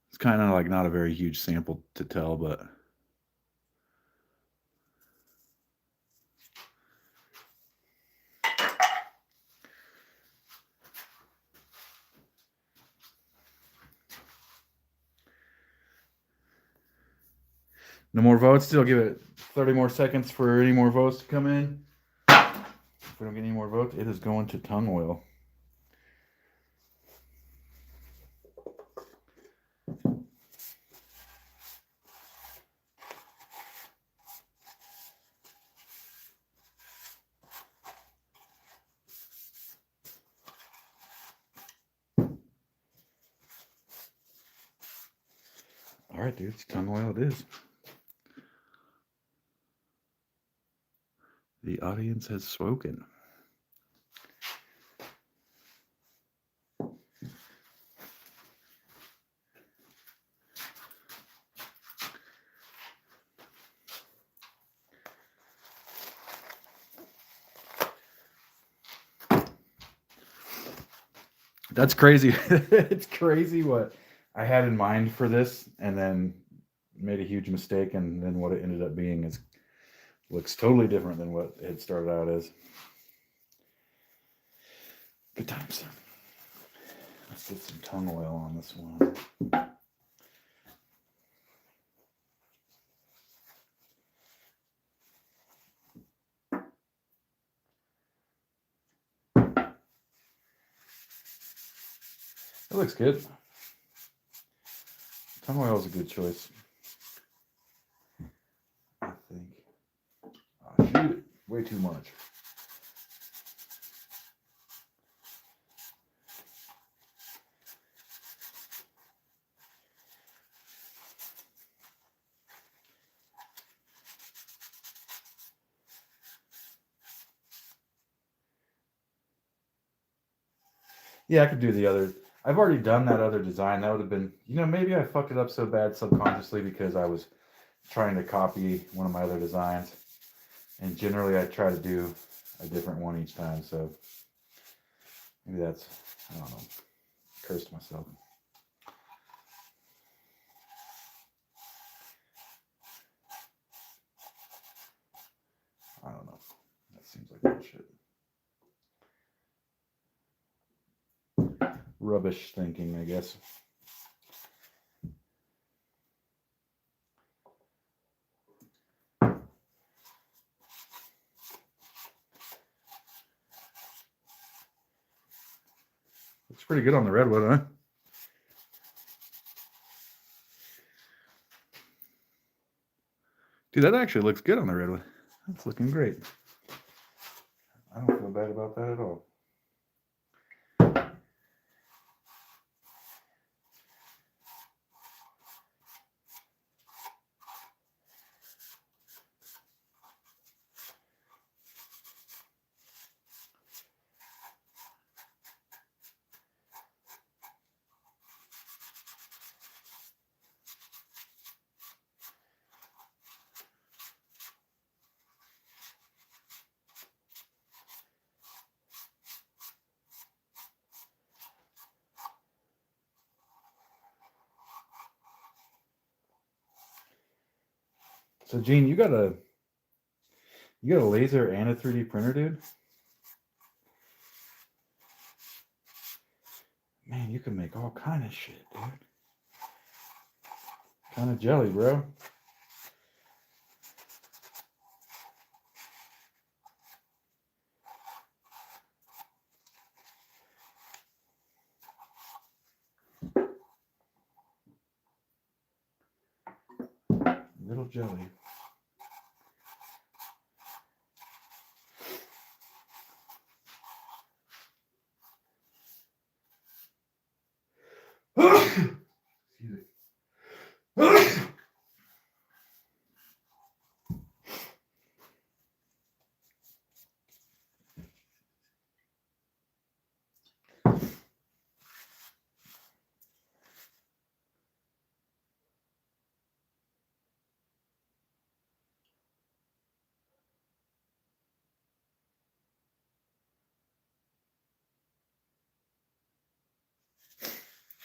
It's kind of like not a very huge sample to tell, but no more votes. Still give it 30 more seconds for any more votes to come in. If we don't get any more votes, it is going to tongue oil. All right, dude. It's tongue oil. It is. The audience has spoken. That's crazy. It's crazy what I had in mind for this and then made a huge mistake, and then what it ended up being looks totally different than what it started out as. Good times. Let's get some tongue oil on this one. It looks good. Tongue oil is a good choice, I think. Oh, shoot, way too much. Yeah, I could do the other. I've already done that other design. That would have been, maybe I fucked it up so bad subconsciously because I was trying to copy one of my other designs. And generally I try to do a different one each time. So maybe that's, I don't know, cursed myself. I don't know. That seems like bullshit. Rubbish thinking, I guess. Looks pretty good on the redwood, huh? Dude, that actually looks good on the redwood. That's looking great. I don't feel bad about that at all. So Gene, you got a laser and a 3D printer, dude? Man, you can make all kind of shit, dude. Kind of jelly, bro. Little jelly. Excuse me.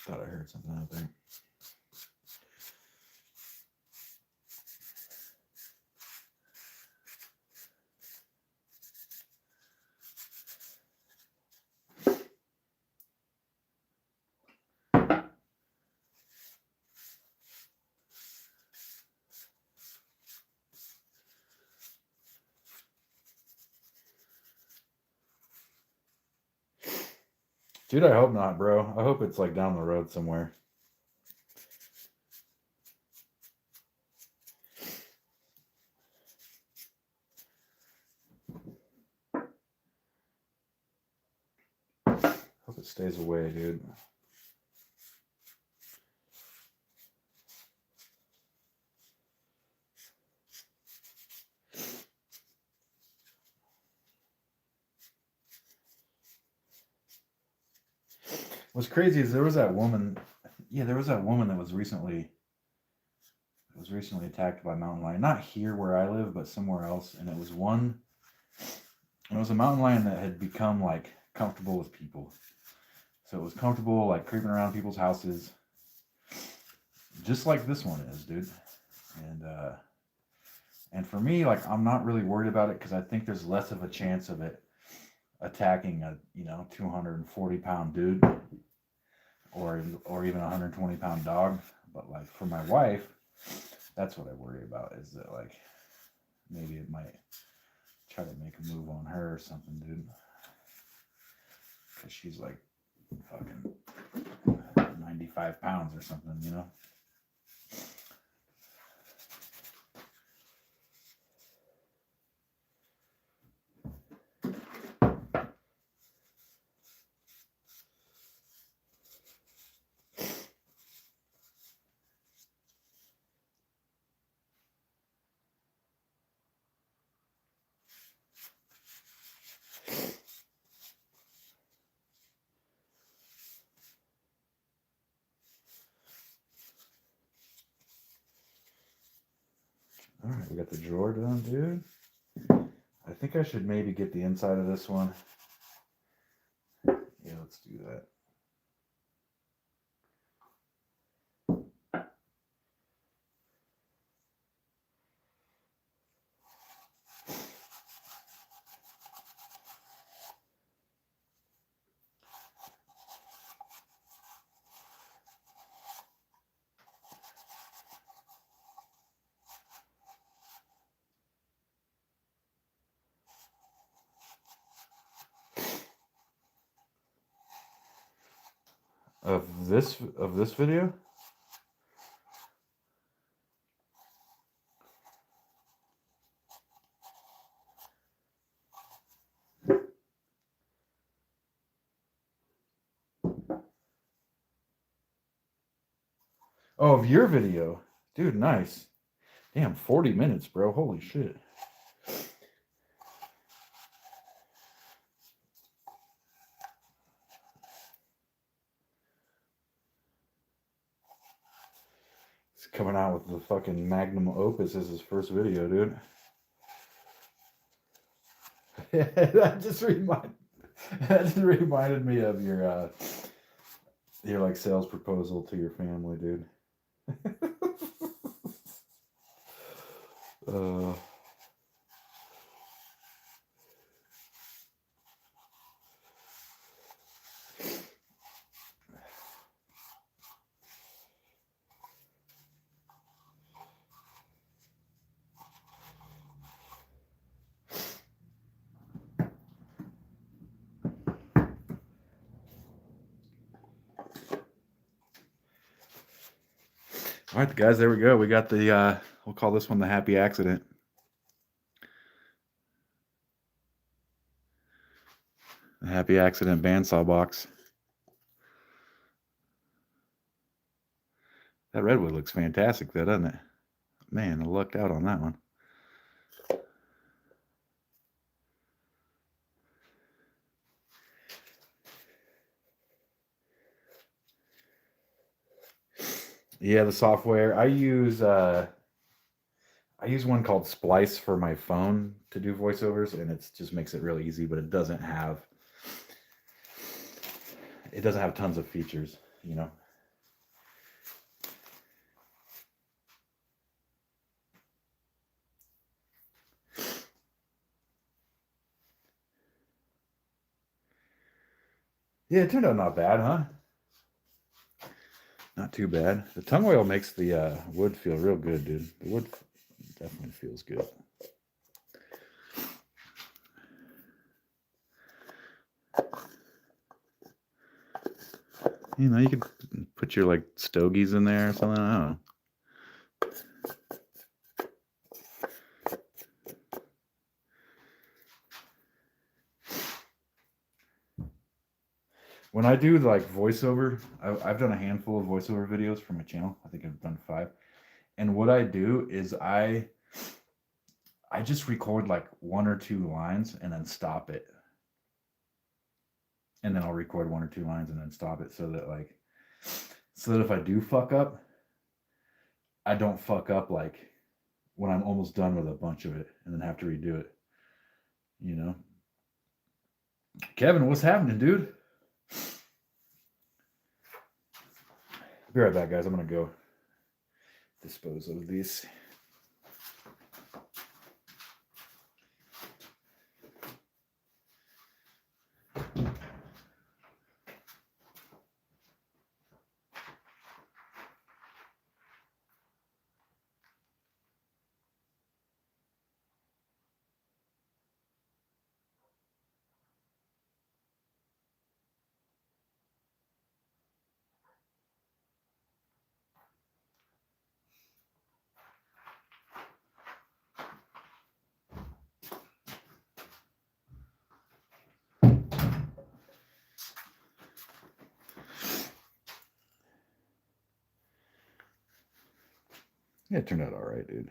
Thought I heard something out there. Dude, I hope not, bro. I hope it's like down the road somewhere. Hope it stays away, dude. What's crazy is there was that woman. Yeah, there was that woman that was recently attacked by a mountain lion. Not here where I live, but somewhere else. And it was a mountain lion that had become like comfortable with people. So it was comfortable like creeping around people's houses, just like this one is, dude. And for me, like, I'm not really worried about it because I think there's less of a chance of it attacking a 240-pound dude or even a 120-pound dog. But like for my wife, that's what I worry about, is that like maybe it might try to make a move on her or something, dude. Because she's like fucking 95 pounds or something, you know? All right, we got the drawer done, dude. I think I should maybe get the inside of this one. Yeah, let's do that. Of this video? Oh, of your video. Dude, nice. Damn, 40 minutes, bro. Holy shit. He's coming out with the fucking magnum opus as his first video, dude. that just reminded me of your like sales proposal to your family, dude. All right, guys, there we go. We got the, we'll call this one the happy accident. The happy accident bandsaw box. That redwood looks fantastic, though, doesn't it? Man, I lucked out on that one. Yeah, the software. I use one called Splice for my phone to do voiceovers, and it just makes it really easy, but it doesn't have tons of features, you know. Yeah, it turned out not bad, huh? Not too bad. The tongue oil makes the wood feel real good, dude. The wood definitely feels good. You know, you could put your like stogies in there or something. I don't know. When I do like voiceover, I've done a handful of voiceover videos for my channel. I think I've done 5. And what I do is I just record like 1 or 2 lines and then stop it. and then I'll record 1 or 2 lines and then stop it so that if I do fuck up, I don't fuck up like when I'm almost done with a bunch of it and then have to redo it. You know? Kevin, what's happening, dude? Be right back, guys. I'm gonna go dispose of these. Yeah, it turned out all right, dude.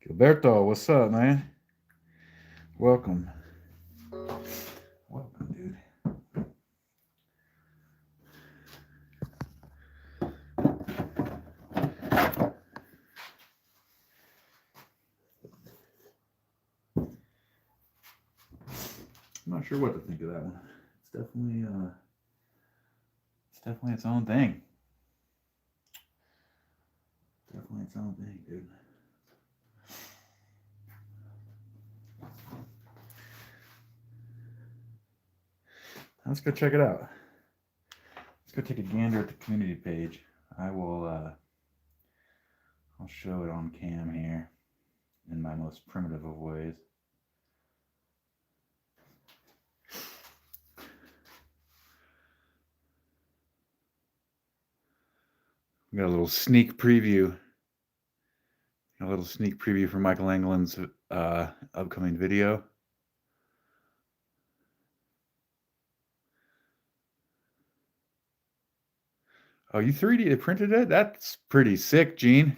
Gilberto, what's up, man? Welcome. Welcome, dude. I'm not sure what to think of that one. It's definitely its own thing. Definitely its own thing, dude. Let's go check it out. Let's go take a gander at the community page. I'll show it on cam here in my most primitive of ways. We got a little sneak preview. A little sneak preview for Michael England's upcoming video. Oh, you 3D printed it? That's pretty sick, Gene.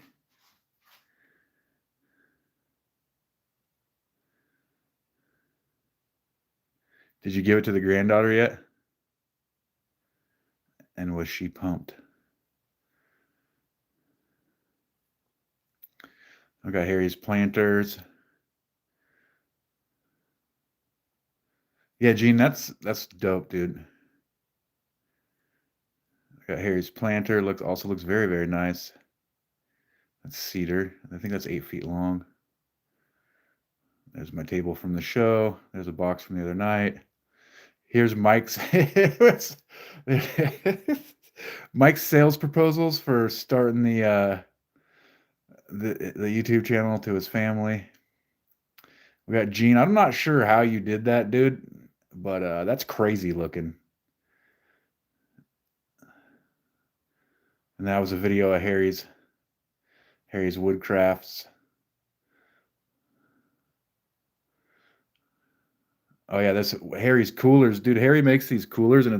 Did you give it to the granddaughter yet? And was she pumped? I got Harry's planters. Yeah, Gene, that's dope, dude. I got Harry's planter. Also looks very, very nice. That's cedar. I think that's 8 feet long. There's my table from the show. There's a box from the other night. Here's Mike's Mike's sales proposals for starting the YouTube channel to his family. We got Gene. I'm not sure how you did that, dude, but that's crazy looking. And that was a video of Harry's Woodcrafts. Oh yeah, that's Harry's coolers, dude. Harry makes these coolers, and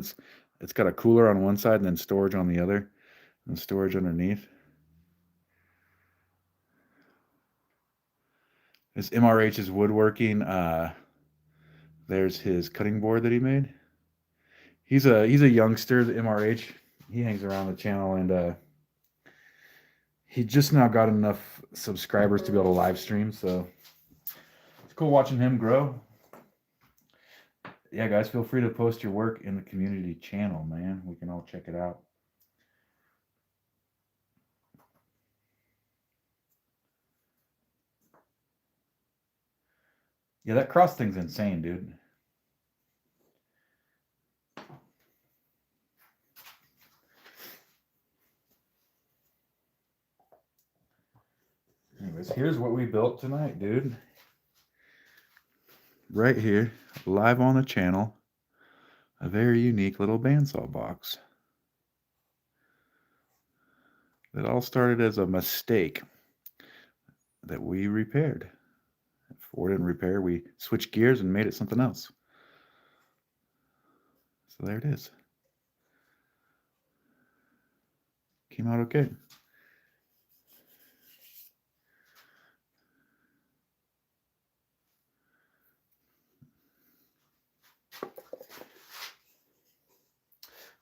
it's got a cooler on one side and then storage on the other, and storage underneath. This MRH's woodworking. There's his cutting board that he made. He's a youngster, the MRH. He hangs around the channel, and he just now got enough subscribers to be able to live stream. So it's cool watching him grow. Yeah, guys, feel free to post your work in the community channel, man. We can all check it out. Yeah, that cross thing's insane, dude. Anyways, here's what we built tonight, dude. Right here, live on the channel, a very unique little bandsaw box. It all started as a mistake that we repaired. If we didn't repair, we switched gears and made it something else. So there it is. Came out okay.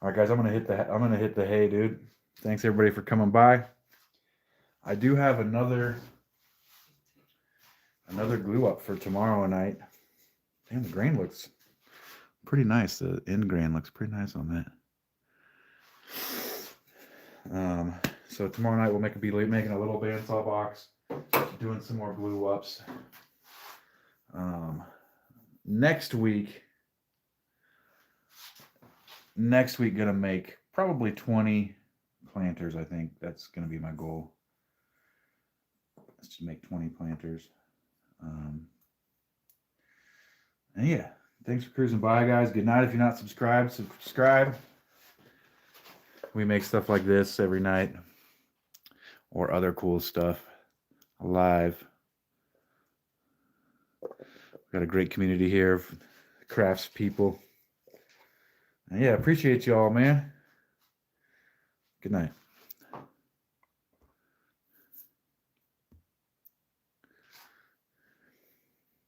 All right, guys, I'm gonna hit the hay, dude. Thanks everybody for coming by. I do have another glue up for tomorrow night. Damn, the grain looks pretty nice. The end grain looks pretty nice on that. So tomorrow night we'll be making a little bandsaw box, doing some more glue ups. Next week gonna make probably 20 planters. I think that's gonna be my goal. Let's just make 20 planters. And yeah, thanks for cruising by, guys. Good night. If you're not subscribed, subscribe. We make stuff like this every night, or other cool stuff live. We've got a great community here of crafts people. And yeah, appreciate y'all, man. Good night.